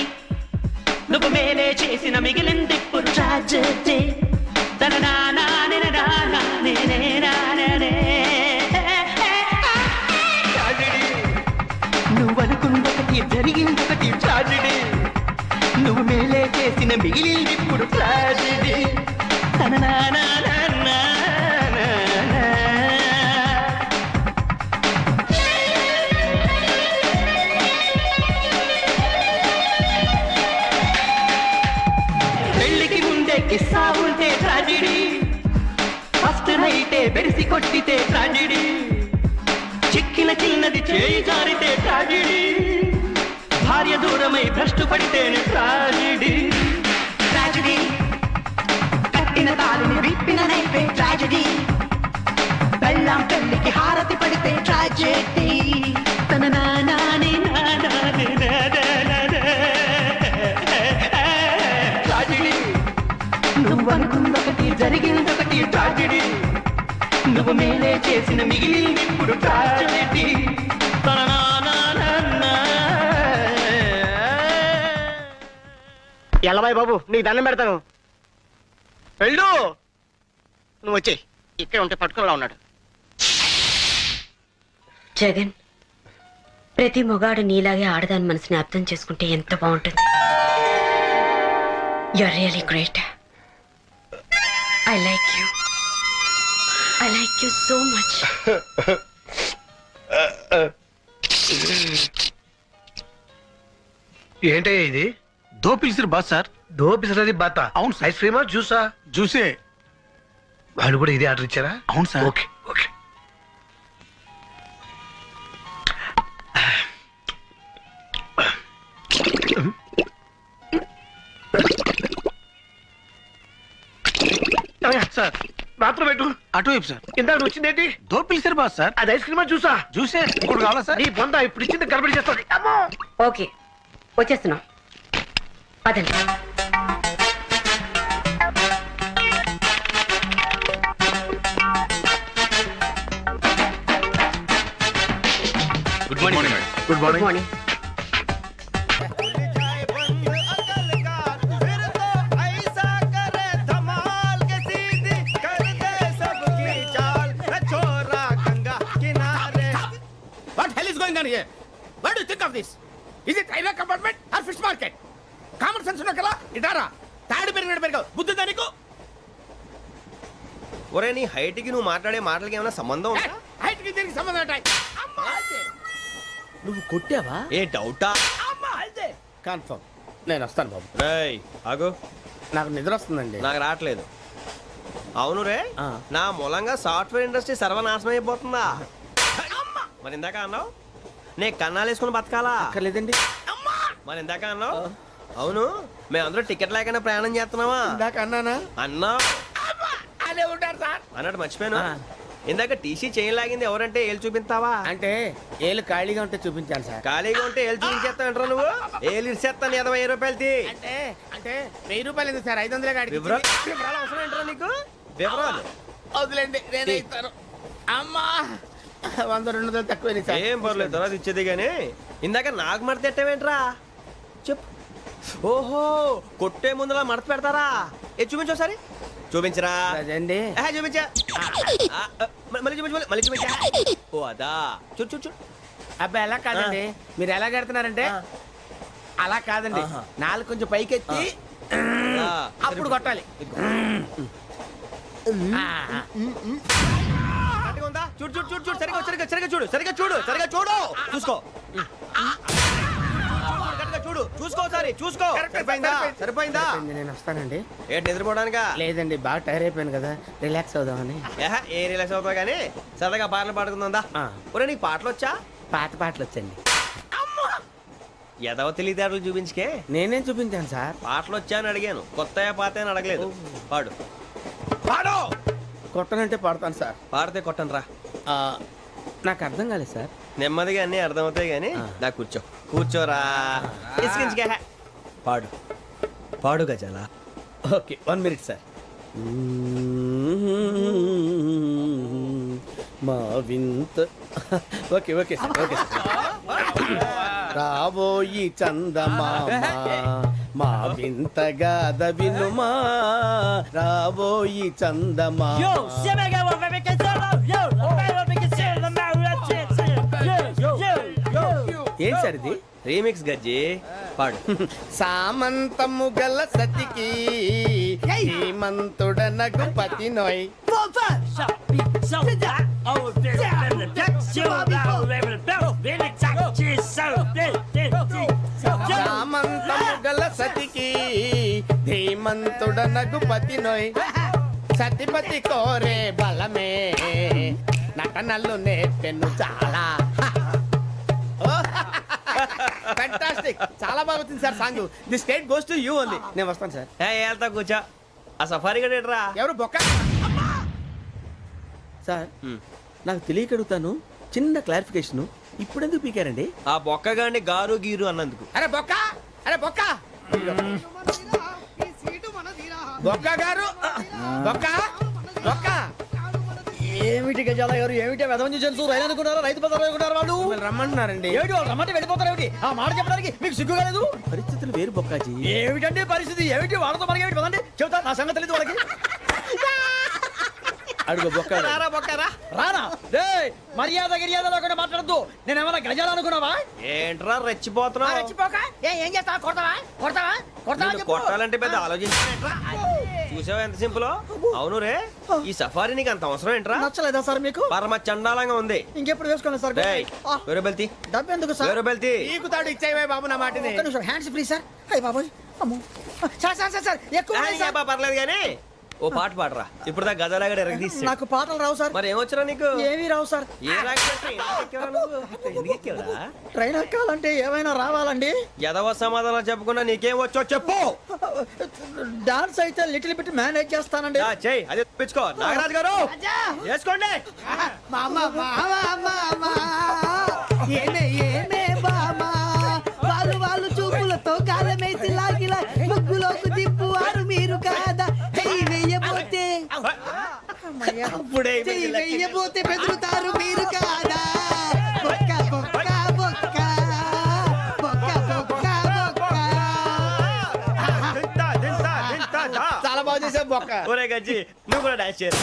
Speaker 1: నువ్వు మేలే చేసిన మిగిలింది ఇప్పుడు ట్రాజెడీ. నువ్వు అనుకున్నొకటి జరిగిందొకటి ట్రాజెడీ. నువ్వు మేలే చేసిన మిగిలింది ఇప్పుడు ట్రాజెడీ. పెళ్లికి ముందే కిస్సా ఉంటే ట్రాజెడీ, ఫస్ట్ నైటే బెడిసి కొట్టితే ట్రాజెడీ, చిక్కిన చిన్నది చేయి జారితే ట్రాజెడీ, భార్య దూరమై భ్రష్టు పడితేనే ట్రాజెడీ. ట్రాజెడీ, కట్టిన తాళిని విప్పిన నైపే ట్రాజెడీ, బెల్లం పెళ్లికి హారతి పడితే ట్రాజెడీ. తన నానాని ట్రాజెడీ. నువ్వు అనుకున్నొకటి జరిగిందొకటి ట్రాజెడీ. నువ్వు మేలే చేసిన మిగిలింది ఇప్పుడు ట్రాజెడీ.
Speaker 10: ఎల్లబాయ్ బాబు, నీకు దండం పెడతాను. వెళ్ళు. నువ్వు వచ్చే ఇక్కడ ఉంటే పట్టుకునేలా ఉన్నాడు.
Speaker 9: జగన్, ప్రతి మొగాడు నీలాగే ఆడదాని మనసుని అర్థం చేసుకుంటే ఎంత బాగుంటుంది. You are really great. I like you so much.
Speaker 6: ఏంటయ్యా ఇది? దో పిలిసిరు బాత్ సార్. దో పిలిసినది బాత? అవును. ఐస్ క్రీమా జ్యూసా? జ్యూసే. వాళ్ళు కూడా ఇదే ఆర్డర్ ఇచ్చారా? అవును sir. Okay okay. Sir, bathroom పెట్టు. అటువైపు సార్. ఇందాక వచ్చిందేంటి? దో పిలిసిరు బాత్ సార్. అది ఐస్ క్రీమా జ్యూసా? జ్యూసే. ఇప్పుడు కావాలా సార్? నీ బొంద ఇప్పుడు ఇచ్చింది గడబడి చేస్తుంది. అమ్మో.
Speaker 9: ఓకే, వచ్చేస్తున్నాం. పదండి.
Speaker 8: Good morning.
Speaker 5: Good morning.
Speaker 9: Morning.
Speaker 2: What hell is going on here? What do you think of this? Is it railway compartment or fish market? Common sense ఉన్న కదా ఇటారా తాడి పెరిగినట్టు పెరగవు బుద్ధి దానికి.
Speaker 12: ఒరే, నీ హైట్ కి నువ్వు మాట్లాడే మాటలకి ఏమైనా సంబంధం ఉందా?
Speaker 2: హైట్ కి దీనికి సంబంధం ఉంటాయి.
Speaker 12: నువ్వు కొట్టావా? ఏ డౌటా?
Speaker 2: కన్ఫర్మ్. నేను వస్తాను బాబు.
Speaker 12: రేయ్ ఆగు,
Speaker 2: నాకు నిద్ర వస్తుందండి.
Speaker 12: నాకు రావట్లేదు. అవును రే నా మూలంగా సాఫ్ట్వేర్ ఇండస్ట్రీ సర్వనాశనం అయిపోతుందా మరి ఇందాక అన్నావు నే కన్నాలు వేసుకుని బతకాలా
Speaker 5: అక్కర్లేదండి.
Speaker 12: మరి ఇందాక అన్నావు అవును మేమందరూ టికెట్ లేకుండా ప్రయాణం చేస్తున్నావా
Speaker 5: ఇందాక అన్నానా?
Speaker 12: అన్నా
Speaker 6: అదే ఉంటారు సార్.
Speaker 12: అన్నట్టు మర్చిపోయాను ఇందాక టీసీ చేయి లాగింది ఎవరంటే ఏళ్ళు చూపిస్తావా
Speaker 5: అంటే ఏళ్ళు ఖాళీగా ఉంటే చూపించాలి సార్.
Speaker 12: ఖాళీగా ఉంటే ఏళ్ళు చూపించేస్తావు నువ్వు ఏళ్ళు ఇచ్చేస్తాను 20 రూపాయలది
Speaker 5: అంటే అంటే 1000 రూపాయలు ఎందుకు సార్? 500 కాడికి
Speaker 12: వివరాలు అవసరం ఏంట్రా నీకు వివరాలు
Speaker 5: వదిలేండి, నేనే ఇస్తాను. అమ్మా 100 200 తక్కువ సార్.
Speaker 12: ఏం పర్లేదు తర్వాత ఇచ్చేది కానీ ఇందాక నాకు మడత పెట్టావేంట్రా చెప్పు. ఓహో కొట్టే ముందులా మడత పెడతారా ఏ చూపించు ఒకసారి చూపించరా
Speaker 5: అదండి.
Speaker 12: చూపించా మళ్ళీ చూపించు మళ్ళీ చూపించా ఓ అదా చూడు చూడు చూడు
Speaker 5: అబ్బాయి ఎలా కాదండి, మీరు ఎలా కడుతున్నారంటే అలా కాదండి. నాలుగు కొంచెం పైకెత్తి అప్పుడు కొట్టాలి.
Speaker 12: కరెక్ట్గా ఉందా? చూడు చూడు చూడు చూడు సరిగా సరిగా సరిగా చూడు సరిగా చూడు సరిగా చూడు చూసుకో కరెక్ట్గా చూడు చూసుకో ఒకసారి చూసుకో సరిపోయిందా సరిపోయిందా
Speaker 5: నేను వస్తానండి.
Speaker 12: ఏంటి నిద్రపోవడానికా
Speaker 5: లేదండి, బాగా టైర్ అయిపోయాను కదా, రిలాక్స్ అవుదామని.
Speaker 12: ఏ రిలాక్స్ అవుతావు కానీ సరదాగా పాటలు పాడుకుందా ఒరే నీకు పాటలు వచ్చా
Speaker 5: పాత పాటలు వచ్చండి.
Speaker 12: ఎదవ తెలివితేటలు చూపించుకే
Speaker 5: నేనేం చూపించాను సార్?
Speaker 12: పాటలు వచ్చా అని అడిగాను కొత్త పాత అని అడగలేదు పాడు పాడు
Speaker 5: కొట్టనంటే పడతాను సార్.
Speaker 12: పాడితే కొట్టను రా
Speaker 5: నాకు అర్థం కాలేదు సార్.
Speaker 12: నెమ్మదిగా అన్నీ అర్థమవుతాయి కానీ నా కూర్చో కూర్చోరా ఇసుకించుకే పాడు పాడు గజాల
Speaker 5: ఓకే 1 మినిట్ సార్. మా వింత okay okay sir okay sir. రాబోయి చందమామ మా వింతగా వినుమా, రాబోయి చందమామ. ఏం సార్ ఇది?
Speaker 12: రీమిక్స్ గజ్జి పాడు
Speaker 5: సామంతము గల సతికి హేమంతుడనగు పతి నోయ్. సామంతము గల సతికి ధీమంతుడనగు పతి నోయ్. సతిపతి కోరే బలమే నటనలు నేర్పెను చాలా. ఫ్యాంటాస్టిక్, చాలా బాగా వచ్చింది sir song. The state goes to you only. నేను వస్తాను సార్.
Speaker 12: వెళ్తా కూర్చో ఆ సఫారీ గడేట్రా
Speaker 5: ఎవరు బొక్క సార్? నాకు తెలియక అడుగుతాను, చిన్న క్లారిఫికేషన్. ఇప్పుడు ఎందుకు పీకారండి?
Speaker 12: ఆ బొక్కగాండి గారు గీరు అన్నందుకు.
Speaker 5: అరే బొక్క, అరే బొక్క, బొక్క గారు, బొక్క బొక్క.
Speaker 10: ఏమిటి గజాల గారు, ఏమిటి వెదవం చూసాను రైలు అనుకున్నారా, రైతు బజార్ అనుకున్నారు వాళ్ళు?
Speaker 5: రమ్మంటున్నారండి.
Speaker 10: ఏమిటి వాళ్ళు రమ్మంటే వెళ్ళిపోతారు ఏమిటి? ఆ మాట చెప్పడానికి మీకు సిగ్గు కాలేదు?
Speaker 5: పరిస్థితులు వేరు బొక్కాజీ.
Speaker 10: ఏమిటంటే పరిస్థితి ఏమిటి? వాళ్ళతో మనకి ఏమిటి పదండి చెబుతా, నా సంగతి తెలియదు వాళ్ళకి.
Speaker 5: అడుగు బొక్క
Speaker 12: బొక్కరా
Speaker 10: రానా రే, మర్యాద గిర్యాద లేకుండా మాట్లాడద్దు. నేను ఏమన్నా గజాలు అనుకున్నావా?
Speaker 12: ఏంట్రా రెచ్చిపోతున్నావు?
Speaker 10: ఏం చేస్తా? కొడతావా కొడతావా కొడతావా
Speaker 12: నిన్ను కొట్టాలంటే పెద్ద ఆలోచించా చూసావా ఎంత సింపుల్. అవును రే ఈ సఫారీ నీకు అంత అవసరం ఏంట్రా?
Speaker 10: నచ్చలేదా సార్ మీకు?
Speaker 12: పరమ చండాలంగా ఉంది.
Speaker 10: ఇంకెప్పుడు వేసుకోండి సార్.
Speaker 12: వేరే బెల్తి
Speaker 10: డబ్బు ఎందుకు సార్?
Speaker 12: వేరే బెల్తి
Speaker 5: నీకు తాడు ఇచ్చాయి బాబు నా మాటని.
Speaker 10: ఒక్క నిమిషం, హ్యాండ్స్ ఫ్రీ సార్. అయ్య బాబోయ్, అమ్మో సార్ సార్ సార్ సార్ ఎక్కువ ఉన్నాయి సార్.
Speaker 12: పర్లేదు కానీ ఓ పాట పాడరా. ఇప్పుడు దా గదలాగడ ఎరగ తీసి.
Speaker 10: నాకు పాటలు రావు సార్.
Speaker 12: మరి ఏమొచ్చరా నీకు?
Speaker 10: ఏమీ రావు సార్.
Speaker 12: ఏ రాకెక్కావా?
Speaker 10: ట్రైన్ ఎక్కాలంటే ఏమైనా రావాలండి.
Speaker 12: ఎదవ సమాధానం చెప్పకుండా నీకేం వచ్చో చెప్పు.
Speaker 10: డాన్స్ అయితే లిటిల్ బిట్ మేనేజ్ చేస్తానండి.
Speaker 12: చెయ్యి అదే తెప్పించుకో. నాగరాజు గారు చేసుకోండి.
Speaker 10: ఏనే ఏనే బామా, వాళ్ళు చూపులతో గాలమేసి లాగిలా ముగ్గులోకి తిప్పువారు మీరు కాదా? వెయ్యబోతే వెయ్యబోతే బెదురుతారు మీరు కాదా? బొక్క బొక్క బొక్క బొక్క బొక్క బొక్క.
Speaker 5: చాలా బాగా చేసావు బొక్క.
Speaker 12: ఒరే గజ్జి నువ్వు కూడా డాన్స్ చేయరు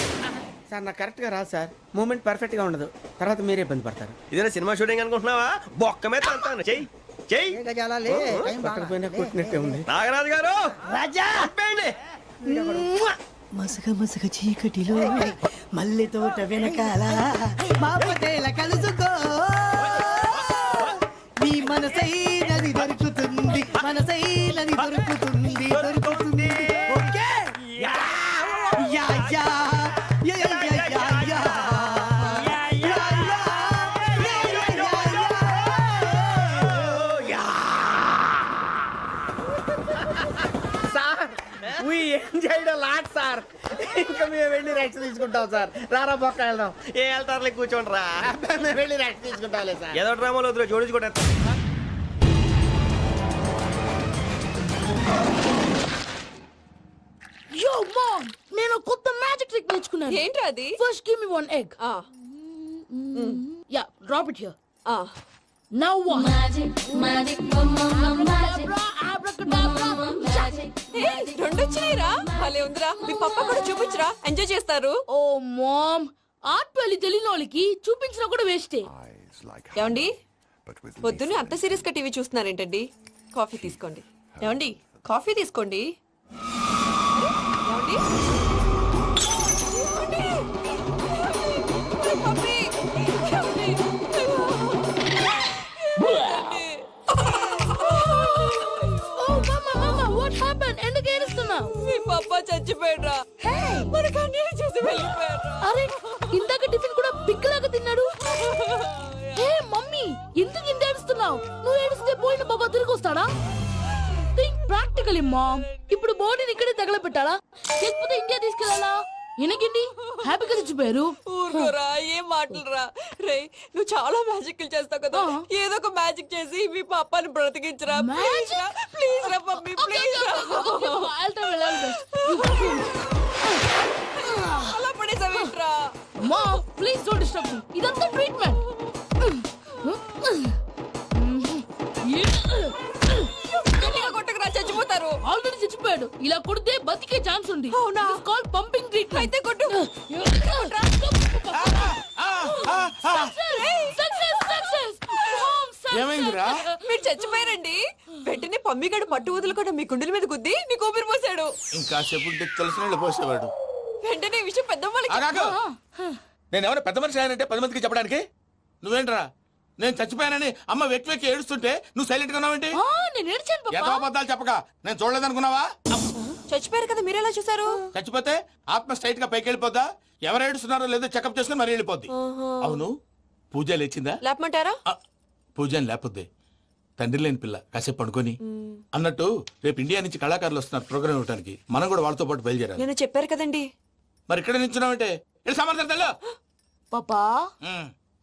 Speaker 5: సార్. నాకు కరెక్ట్ గా రాదు సార్, మూమెంట్ పర్ఫెక్ట్ గా ఉండదు, తర్వాత మీరే ఇబ్బంది పడతారు.
Speaker 12: ఇదేనా సినిమా షూటింగ్ అనుకుంటున్నావా? బొక్క మీద అంటాను. చెయ్యి చెయ్యి.
Speaker 5: పక్కన కొట్టినట్టే ఉంది.
Speaker 12: నాగరాజు గారు
Speaker 10: రాజా మసగ మసగ చీకటిలో మల్లె తోట వెనకాల మాపతేల కలుసుకో, నీ మనసైనది దొరుకుతుంది, మనసైనది దొరుకుతుంది దొరుకుతుంది. ఓకే యా యా
Speaker 12: ఏం చేయడం లాట్ సార్. ఇంకా మేము వెళ్ళి రెస్ట్ తీసుకుంటాం సార్. రారా పక్క వెళ్దాం. ఏ వెళ్తారులే కూర్చోండి రా. మేము వెళ్ళి రెస్ట్ తీసుకుంటాంలే సార్. ఏదో డ్రామాలో వద్దు జోడించుకుంటా.
Speaker 13: యో మామ్, నేను కొత్త మ్యాజిక్ ట్రిక్ నేర్చుకున్నాను.
Speaker 1: ఏంటి అది?
Speaker 13: First give me one egg. Yeah, drop it here. Now what?
Speaker 1: రెండు వచ్చినాయిరా. భలే ఉందిరా. మీ పప్ప కూడా చూపించరా, ఎంజాయ్ చేస్తారు.
Speaker 13: ఓ మామ్, ఆర్ట్ వెళ్ళి తెలియని వాళ్ళకి చూపించినా కూడా వేస్టే.
Speaker 1: ఏమండి, పొద్దున్నే అంత సీరియస్ గా టీవీ చూస్తున్నారేంటండి? కాఫీ తీసుకోండి. ఏమండి, కాఫీ తీసుకోండి. ఏమండి? పప్పీ! ఏమండి?
Speaker 13: ఓ మమ్మా, మమ్మా, వాట్ హ్యాపెండ్? ఎందుకు ఏడుస్తున్నావు?
Speaker 1: మీ పప్ప చచ్చిపోయాడ్రా. మనకు అన్యాయం చేసి వెళ్ళిపోయాడ్రా.
Speaker 13: అరే, ఇందాక టిఫిన్ కూడా పిక్కలాగా తిన్నాడు. హే మమ్మీ, ఎందుకు ఇంత ఏడుస్తున్నావు? నువ్వు ఏడిస్తే పోయిన బాబా తిరిగి వస్తాడా? Think practically mom. ఇప్పుడు బాడీని ఇక్కడే తగలబెట్టాలా, లేకపోతే ఇండియా తీసుకెళ్లాలా? ఎనకండి హ్యాపీగా చచ్చిపోయారు.
Speaker 1: ఊరుకోరా, ఏం మాటలురా. రే, నువ్వు చాలా మ్యాజిక్ చేస్తావు కదా, ఏదో ఒక మ్యాజిక్ చేసి మీ పాపాని బ్రతికించరా. ప్లీజ్ రా మమ్మీ, ప్లీజ్ రా. అలా పడేసావేంట్రా?
Speaker 13: Mom, please don't disturb me. ఇదంతా ట్రీట్మెంట్.
Speaker 1: కొట్టకరా, చచ్చిపోతారు.
Speaker 13: ఆల్రెడీ చచ్చిపోయాడు. ఇలా కొడితే బతికే ఛాన్స్ ఉంది.
Speaker 1: అవునా?
Speaker 13: Call pumping treatment.
Speaker 1: అయితే కొట్టు.
Speaker 11: ఏమైందిరా?
Speaker 1: మీరు చచ్చిపోయారండి. వెంటనే పమ్మిగాడు పట్టు వదులుకుండా మీ గుండెల మీద గుద్ది నీకు ఊపిరి పోసాడు.
Speaker 11: ఇంకా చెప్పు తెలిసిన పోసేవాడు.
Speaker 1: వెంటనే ఈ విషయం పెద్ద వాళ్ళకి
Speaker 11: నేను ఎవరైనా పెద్ద మనిషి ఆయనంటే 10 మందికి చెప్పడానికి. నువ్వేంట్రా నేను చచ్చిపోయానని అమ్మ వెక్కి వెక్కి ఏడుస్తుంటే నువ్వు సైలెంట్ గా ఉన్నావేంటి?
Speaker 13: నేను ఏడ్చాను
Speaker 11: ఎంతో
Speaker 13: పాపా.
Speaker 11: అబద్ధాలు చెప్పక నేను చూడలేదనుకున్నావా?
Speaker 1: చచ్చిపోయారు కదా, మీరెలా చూసారు?
Speaker 11: చచ్చిపోతే ఆత్మ స్ట్రైట్ గా పైకి వెళ్ళిపోద్దా? ఎవరు ఏడుస్తున్నారో లేదో చెకప్ చేసుకుని మరి వెళ్ళిపోద్ది. అవును, పూజ లేచిందా?
Speaker 1: లేపమంటారా?
Speaker 11: పూజ అని లేకపోద్ది. తండ్రి లేని పిల్ల కాసేపు పడుకొని. అన్నట్టు రేపు ఇండియా నుంచి కళాకారులు వస్తున్నారు ప్రోగ్రామ్ ఇవ్వడానికి. మనం కూడా వాళ్ళతో పాటు బయలుదేరాలి.
Speaker 1: నేను చెప్పారు కదండి.
Speaker 11: మరి ఇక్కడ నిల్చున్నావంటే సమర్థతలో
Speaker 13: పాపా,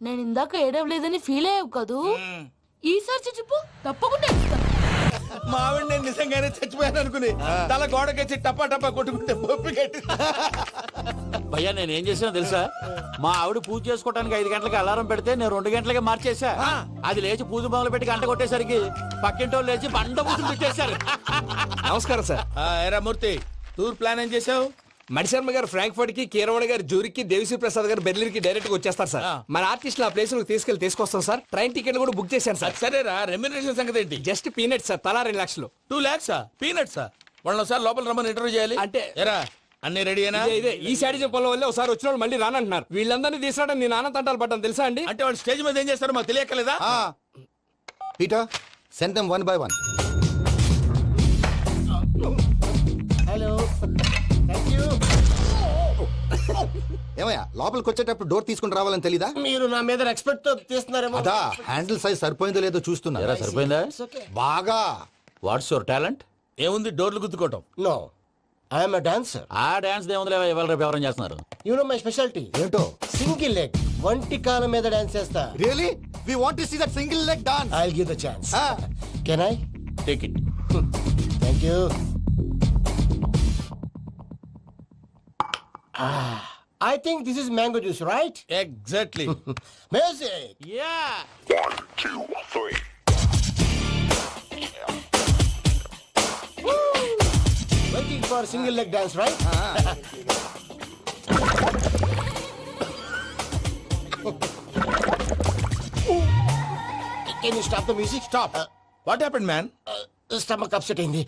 Speaker 13: నేను ఇందాక ఏడవలేదని ఫీల్ అయ్యావు కదూ. ఈసారి చచ్చిపో, తప్పకుండా ఏడుస్తాను.
Speaker 11: మావిడ నేను నిజంగానే చచ్చిపోయాను అనుకుని తల గోడకొచ్చి టపా టపా కొట్టుకుంటే బొప్పి కట్టి.
Speaker 2: భయ్యా నేనేం చేసినా తెలుసా? మా ఆవిడ పూజ చేసుకోవడానికి 5 గంటలకి అలారం పెడితే నేను 2 గంటలకి మార్చేసా. అది లేచి పూజ మొదలు పెట్టి గంట కొట్టేసరికి పక్కింటి వాళ్ళు లేచి బండ పూజలు పెట్టేశారు.
Speaker 11: నమస్కారం సార్. ఏరా మూర్తి, టూర్ ప్లాన్ ఏం చేసావు?
Speaker 12: మణిశర్మ గారు ఫ్రాంక్ఫర్ట్ కి, కీరవాణి గారు జూరిక్, దేవిశ్రీ ప్రసాద్ గారు బెర్లిన్ కి డైరెక్ట్ గా వచ్చేస్తారు సార్. మన ఆర్టిస్ట్ ఆ ప్లేస్ తీసుకొస్తాం సార్. ట్రైన్ టికెట్ కూడా బుక్ చేశాను సార్.
Speaker 11: సరేరా, రెమ్యూనరేషన్ సంగతి ఏంటి?
Speaker 12: జస్ట్ పీనట్ సార్, తలా 2 లక్షలు.
Speaker 11: 2 lakhs పీనట్సా? వాళ్ళని ఒకసారి లోపల రమ్మని ఇంటర్వ్యూ చేయాలి.
Speaker 12: అంటే
Speaker 11: ఎరా అన్ని రెడీ అయినా?
Speaker 12: ఇదే ఈ సైడ్ చెప్పడం వల్ల ఒకసారి వచ్చిన వాళ్ళు మళ్ళీ రానంటున్నారు. వీళ్ళందరినీ తీసుకురావడం నేను నాన్న తంటాలు పడ్డాను తెలుసా అండి.
Speaker 11: అంటే వాళ్ళు స్టేజ్ మీద ఏం చేస్తారో మాకు తెలియక్కలేదా?
Speaker 3: Peter, send them one by one.
Speaker 12: Hello, thank you.
Speaker 3: ఏమయ్యా, లోపలికి వచ్చేటప్పుడు డోర్ తీసుకుని రావాలని తెలీదా?
Speaker 12: మీరు నా మీద ఎక్స్పెక్ట్ తో తీస్తున్నారేమో.
Speaker 3: అదా, హ్యాండిల్ సైజ్ సరిపోయిందో లేదో చూస్తున్నా.
Speaker 2: ఎరా సరిపోయిందా?
Speaker 3: బాగా.
Speaker 2: What's your talent?
Speaker 11: ఏముంది, డోర్లు గుద్దుకోవటం.
Speaker 12: No, I am a dancer.
Speaker 2: ఆ డాన్స్ దేవుందిలే, ఇవాళ రేపు ఎవరైనా చేస్తున్నారు.
Speaker 12: You know my speciality.
Speaker 3: ఏంటో?
Speaker 12: సింగిల్ లెగ్, వంటి కాలం మీద డాన్స్ చేస్తా.
Speaker 3: Really? We want to see that single leg dance.
Speaker 12: I will give the chance. Can I?
Speaker 11: Take it.
Speaker 12: Thank you. I think this is mango juice, right?
Speaker 11: Exactly.
Speaker 12: Music.
Speaker 11: Yeah.
Speaker 12: Waiting for single leg dance, right? Can you stop the music?
Speaker 11: Stop. What happened man?
Speaker 12: Stomach upset అయింది.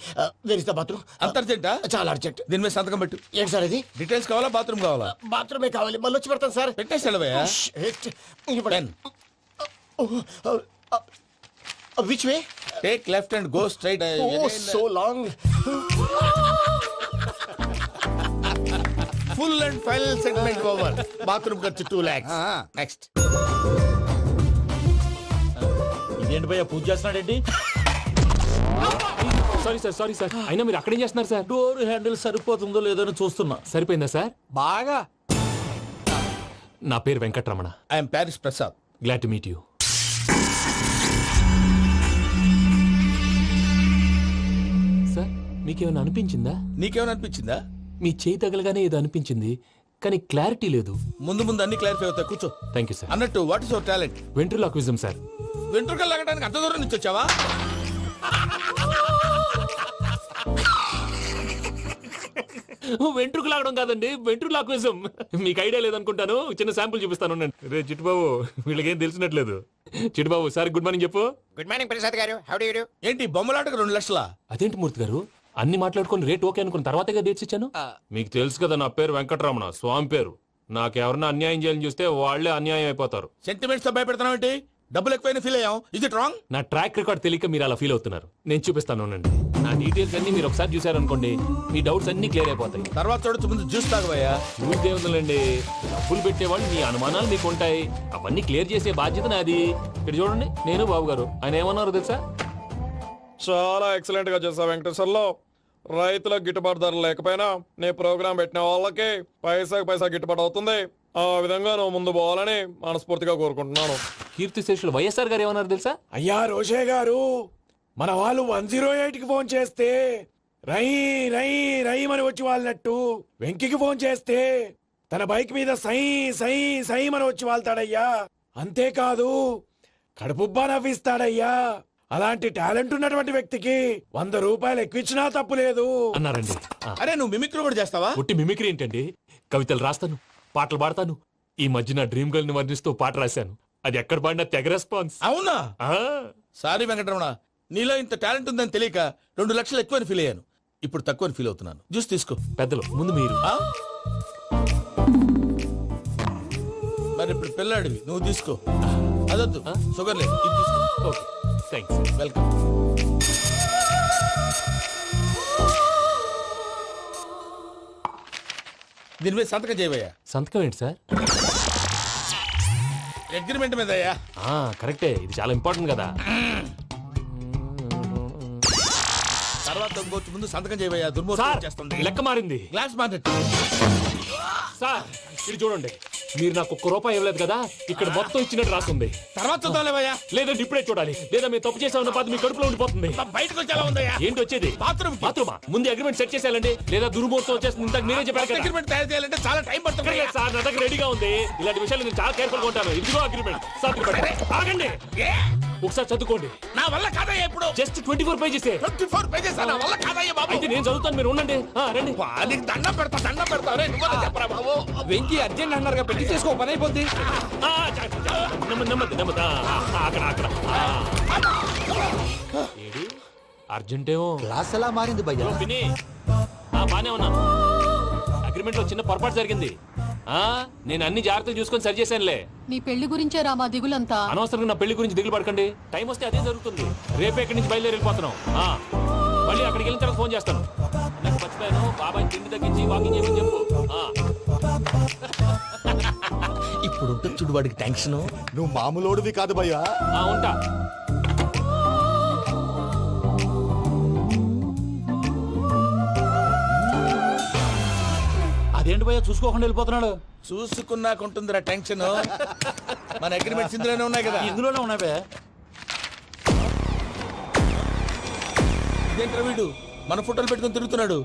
Speaker 12: Where is the bathroom?
Speaker 11: అంత అర్జెంటా?
Speaker 12: చాలా urgent.
Speaker 11: దీని మీద సంతకం పెట్టు.
Speaker 12: ఏంటి sir ఇది?
Speaker 11: డీటెయిల్స్ కావాలా, బాత్రూమ్ కావాలా?
Speaker 12: బాత్రూమే కావాలి, మళ్ళీ వచ్చి పెడతాను సార్.
Speaker 11: పెట్టేసి వెళ్ళవయ్యా.
Speaker 12: Which way?
Speaker 11: Take left and go straight.
Speaker 12: Oh, so long.
Speaker 11: Full and final segment over. Bathroom ఖర్చు 2 lakhs. నెక్స్ట్.
Speaker 2: ఇదేంటి భయ్యా, పూజ చేస్తున్నాడేంటి?
Speaker 11: సో
Speaker 7: సారీ సార్ అయినా మీరు అక్కడేం చేస్తున్నారు సార్?
Speaker 11: డోర్ హ్యాండిల్ సరిపోతుందో లేదో అని చూస్తున్నా.
Speaker 7: సరిపోయిందా సార్?
Speaker 11: బాగా.
Speaker 7: నా పేరు Venkatramana.
Speaker 11: I'm Paris Prasad.
Speaker 7: Glad to meet you. Sir మీకేమైనా అనిపించిందా?
Speaker 11: నీకేమైనా అనిపించిందా?
Speaker 7: మీ చేయి తగలగానే ఏదో అనిపించింది కానీ క్లారిటీ లేదు.
Speaker 11: ముందు ముందు అన్ని క్లారిఫై అవుతాయి, కూర్చో.
Speaker 7: Thank you sir.
Speaker 11: అన్నట్టు what is your talent?
Speaker 7: Ventriloquism sir.
Speaker 11: వెంట్రుకలు లాగడానికి అంత దూరం నుంచి వచ్చావా?
Speaker 7: వెంట్రుకు లాగడం కాదండి, వెంట్రులాక్విజం. మీకు ఐడియా లేదనుకుంటాను, చిన్న శాంపుల్ చూపిస్తాను. రే చిట్టుబాబు, వీళ్ళకేం తెలిసినట్లేదు. చిట్టుబాబు సార్ గుడ్ మార్నింగ్ చెప్పు.
Speaker 2: Good morning Prasad garu, how do you do?
Speaker 11: ఏంటి బొమ్మలాటకు 2 లక్షలా?
Speaker 7: అదేంటి మూర్తి గారు, అన్ని మాట్లాడుకుని రేట్ ఓకే అనుకున్న తర్వాతగా డేట్స్ ఇచ్చాను. మీకు తెలుసు కదా నా పేరు వెంకటరమణ, స్వామి పేరు. నాకెవరన్నా అన్యాయం చేయాలని చూస్తే వాళ్లే అన్యాయం అయిపోతారు.
Speaker 11: సెంటిమెంట్స్ తో భయపెడతావు ఏంటి? డబ్బులు ఎక్కువైనా ఫీల్ అయ్యాం. ఇది రాంగ్.
Speaker 7: నా ట్రాక్ రికార్డ్ తెలియక మీరు అలా ఫీల్ అవుతున్నారు. నేను చూపిస్తాను. నా డీటెయిల్స్ అన్ని మీరు ఒకసారి చూసారనుకోండి, మీ డౌట్స్ అన్ని క్లియర్ అయిపోతాయి.
Speaker 11: తర్వాత చూడొచ్చు, ముందు జ్యూస్ తాగబోయా.
Speaker 7: చూస్తే ఉందండి, డబ్బులు పెట్టేవాళ్ళు మీ అనుమానాలు మీకు ఉంటాయి, అవన్నీ క్లియర్ చేసే బాధ్యత నాది. ఇక్కడ చూడండి, నేను బాబు గారు. ఆయన ఏమన్నారు తెలుసా?
Speaker 14: చాలా ఎక్సలెంట్ గా చేసావు వెంకటేశ్వర్లో. రైతులకు గిట్టుబాటు ధర లేకపోయినా నీ ప్రోగ్రాం పెట్టిన వాళ్ళకి పైసాకి పైసా గిట్టుబాటు అవుతుంది. ఆ విధంగా నువ్వు ముందు పోవాలని మనస్ఫూర్తిగా కోరుకుంటున్నాను.
Speaker 7: కీర్తి శేషులు వైఎస్ఆర్ గారు ఏమన్నారు తెలుసా?
Speaker 14: అయ్యా రోషే గారు, మన వాళ్ళు 108కి ఫోన్ చేస్తే రై రై రై అని వచ్చి వాళ్ళనట్టు, వెంకికి ఫోన్ చేస్తే తన బైక్ మీద సై సై సై అని వచ్చి వాళ్తాడయ్యా. అంతేకాదు కడుపుబ్బా నవ్విస్తాడయ్యా. అలాంటి టాలెంట్ ఉన్నటువంటి వ్యక్తికి 100 రూపాయలు ఎక్కువచ్చినా తప్పు లేదు
Speaker 7: అన్నారండి.
Speaker 11: అరే నువ్వు మిమిక్రీ కూడా చేస్తావా?
Speaker 7: పుట్టి మిమిక్రీ ఏంటండి, కవితలు రాస్తాను, పాటలు పాడతాను. ఈ మధ్య నా డ్రీమ్ గర్ల్ ని వర్ణిస్తూ పాట రాశాను, అది ఎక్కడ పాడినా తెగ రెస్పాన్స్.
Speaker 11: అవునా? సారీ వెంకటరమణ, నీలో ఇంత టాలెంట్ ఉందని తెలియక 2 లక్షలు ఎక్కువని ఫీల్ అయ్యాను. ఇప్పుడు తక్కువని ఫీల్ అవుతున్నాను. జ్యూస్ తీసుకో.
Speaker 7: పెద్దలు ముందు మీరు.
Speaker 11: మరి ఇప్పుడు పిల్లాడివి, నువ్వు తీసుకో. అదొద్దు, షుగర్ లేదు, ఇది తీసుకో.
Speaker 7: Okay thanks.
Speaker 11: వెల్కమ్. దీని మీద సంతకం చేయవయ్యా.
Speaker 7: సంతకం ఏంటి సార్?
Speaker 11: అగ్రిమెంట్ మీద అయ్యా.
Speaker 7: కరెక్టే, ఇది చాలా ఇంపార్టెంట్ కదా.
Speaker 11: తర్వాత ఇంకొచ్చి ముందు సంతకం చేయవయ్యా. దుర్మోహం చేస్తుంది.
Speaker 7: లెక్క మారింది.
Speaker 11: Glass market.
Speaker 7: సార్ ఇది చూడండి, మీరు నాకు 1 రూపాయి ఇవ్వలేదు కదా, ఇక్కడ మొత్తం ఇచ్చినట్టు రాస్తుంది.
Speaker 11: తర్వాత చూద్దాంలేవయ్యా.
Speaker 7: లేదంటే ఇప్పుడే చూడాలి, లేదా మీరు తప్పు చేసామన్న బాధ మీ కడుపులో ఉండిపోతుంది.
Speaker 11: బయటకు వచ్చి ఎలా ఉందయ్యా?
Speaker 7: ఏంటి వచ్చేది? బాత్రూమా? ముందు అగ్రిమెంట్ సెట్ చేసేయాలండి, లేదా దుర్మూర్తం వచ్చేస్తుంది. ఇంతకు మీరే చెప్పారు కదా.
Speaker 11: అగ్రిమెంట్ తయారు చేయాలంటే చాలా టైం పడుతుంది
Speaker 7: సార్. నా దగ్గర రెడీగా ఉంది. ఇలాంటి విషయాలు నేను చాలా కేర్ఫుల్ గా ఉంటాను. ఇదిగో అగ్రిమెంట్. ఆగండి, ఒకసారి చదువుకోండి.
Speaker 11: నా వల్ల కాదయ్యా. ఇప్పుడు
Speaker 7: జస్ట్ 24 పేజెస్.
Speaker 11: 24 పేజెస్ నా వల్ల కాదయ్యా బాబు.
Speaker 7: అయితే నేను చదువుతాను, మీరు ఉండండి. రండి.
Speaker 11: నీకు దండం పెడతా. రే నువ్వు చెప్పరా బాబు.
Speaker 12: వెంకీ అర్జెంట్ అన్నారుగా, పెళ్లి చేసుకో, పని అయిపోద్ది.
Speaker 7: నెమ్మది. అక్కడ ఏడి అర్జెంటేమో.
Speaker 12: క్లాస్ ఎలా మారింది భయ్యా?
Speaker 7: బానే ఉన్నాను. అగ్రిమెంట్ లో చిన్న పొరపాటు జరిగింది. నేను అన్ని జాగ్రత్తలు చూసుకొని సరి చేశానులే.
Speaker 13: నీ పెళ్లి గురించే రామా దిగులంతా.
Speaker 7: అనవసరంగా నా పెళ్లి గురించి దిగులు పడకండి. టైం వస్తే అదే జరుగుతుంది. రేపే ఇక్కడి నుంచి బయలుదేరి వెళ్ళిపోతున్నాం. మళ్ళీ అక్కడికి వెళ్ళిన తర్వాత ఫోన్ చేస్తాను. నాకు మర్చిపోయాను, బాబాయ్ తిండి తగ్గించి వాకింగ్ చేయమని చెప్పు.
Speaker 11: ఇప్పుడు ఉంటుంది చూడు వాడికి టెన్షన్.
Speaker 12: నువ్వు మామూలోడివి కాదు భయ్యా.
Speaker 7: ఉంటా.
Speaker 11: అదేంటి భయ్యా చూసుకోకుండా వెళ్ళిపోతున్నాడు? చూసుకున్నాకుంటుందిరా టెన్షన్. మన అగ్రిమెంట్స్ ఇందులోనే ఉన్నాయి కదా. ఇందులోనే ఉన్నాయి భయ్యా. ఇదేంట్రా వీడు మన ఫోటోలు పెట్టుకొని తిరుగుతున్నాడు?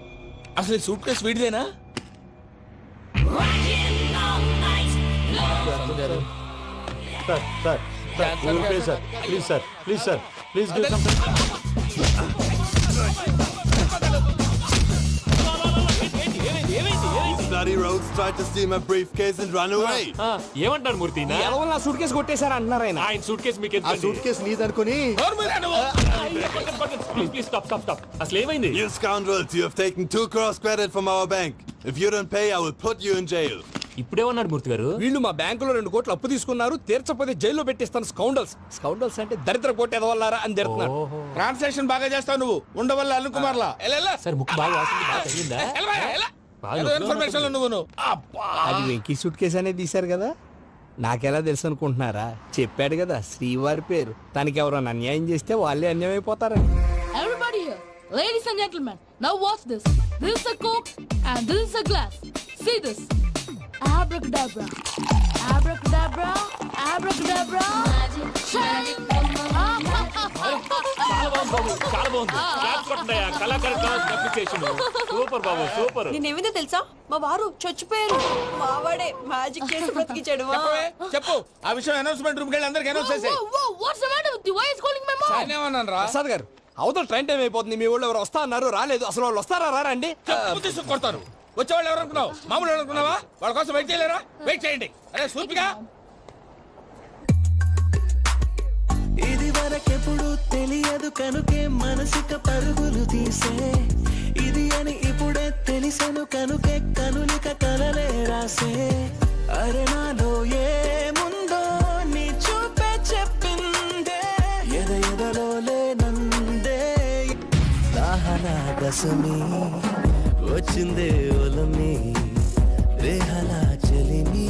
Speaker 11: అసలు ఈ సూట్ కేసు వీడిదేనా?
Speaker 6: ప్లీజ్
Speaker 7: ఏమంటారు మూర్తి?
Speaker 12: నా సూట్ కేసు కొట్టేశారు అంటున్నారు ఆయన.
Speaker 7: ఆయన సూట్ కేసు మీకు
Speaker 12: సూట్ కేసు నీదనుకుని.
Speaker 7: Please stop. అసలు ఏమైంది?
Speaker 14: You scoundrels, you have taken 2 crores credit from our bank. If you don't pay, I will put you in jail.
Speaker 7: ఇప్పుడేమన్నాడు మూర్తి గారు?
Speaker 12: వీళ్ళు మా బ్యాంకులో 2 కోట్లు అప్పు తీసుకున్నారు, తీర్చపోతే జైల్లో పెట్టిస్తాను. స్కౌండల్స్ అంటే దరిద్ర కోట ఎదవల్లారా అని తిడుతున్నారు.
Speaker 11: ట్రాన్సాక్షన్ బాగా చేస్తావు నువ్వు. ఉండవల్ల అల్లు కుమార్లా.
Speaker 7: సార్ ముక్కు బాగా వాసింది, బాగా తగిలిందా?
Speaker 11: ఇన్ఫర్మేషన్ నువ్వు.
Speaker 12: అది వెంకీ సూట్ కేసు అనేది తీశారు కదా, నాకెలా తెలుసు అనుకుంటున్నారా? చెప్పాడు కదా శ్రీవారి పేరు. తనకి ఎవరైనా అన్యాయం చేస్తే వాళ్ళే అన్యాయం అయిపోతారని.
Speaker 13: Everybody here, Ladies and gentlemen, now watch this. This is a Coke and this is a glass. See this. Abracadabra. Abracadabra. Abracadabra. Shake.
Speaker 7: చాలా బాగుంది బాబు చాలా బాగుంది క్లాస్ కొట్టండియా కళాకారు అప్లికేషన్ సూపర్ బాబు సూపర్
Speaker 1: నేనేమిందో తెలుసా మా వారు చచ్చిపోయారు మావాడే మ్యాజిక్ చేసి బ్రతికించాడు
Speaker 11: చెప్పు ఆ విషయం అనౌన్స్మెంట్ రూమ్ కి వెళ్ళి అందరికి అనౌన్స్ చేసే
Speaker 13: Whoa, what's the matter with you? Why is calling my mom?
Speaker 11: నేనేమన్నాను రా
Speaker 12: ప్రసాద్ గారు అవతల ట్రైన్ టైం అయిపోతుంది మీ ఊళ్ళో ఎవరు వస్తా అన్నారు రాలేదు అసలు వాళ్ళు వస్తారా రారా అండి
Speaker 11: చెప్పు తీసుకు కొడతారు వచ్చేవాళ్ళు ఎవరు అనుకున్నావు మామూలు ఎవరు అనుకున్నావా వాళ్ళ కోసం వెయిట్ చేయలేరా వెయిట్ చేయండి అరే సూపిగా
Speaker 10: ఇది వరకెప్పుడు తెలియదు కనుకే మనసుక పరుగులు తీసే ఇది అని ఇప్పుడే తెలిసెను కనుకే కనులిక కలలే రాసే అరే నాలో ఏముందో నీ చూపే చెప్పిందే ఎదలో లేనందే దాహనా దశమి వచ్చిందే ఒలమి రేహలా చెలిమి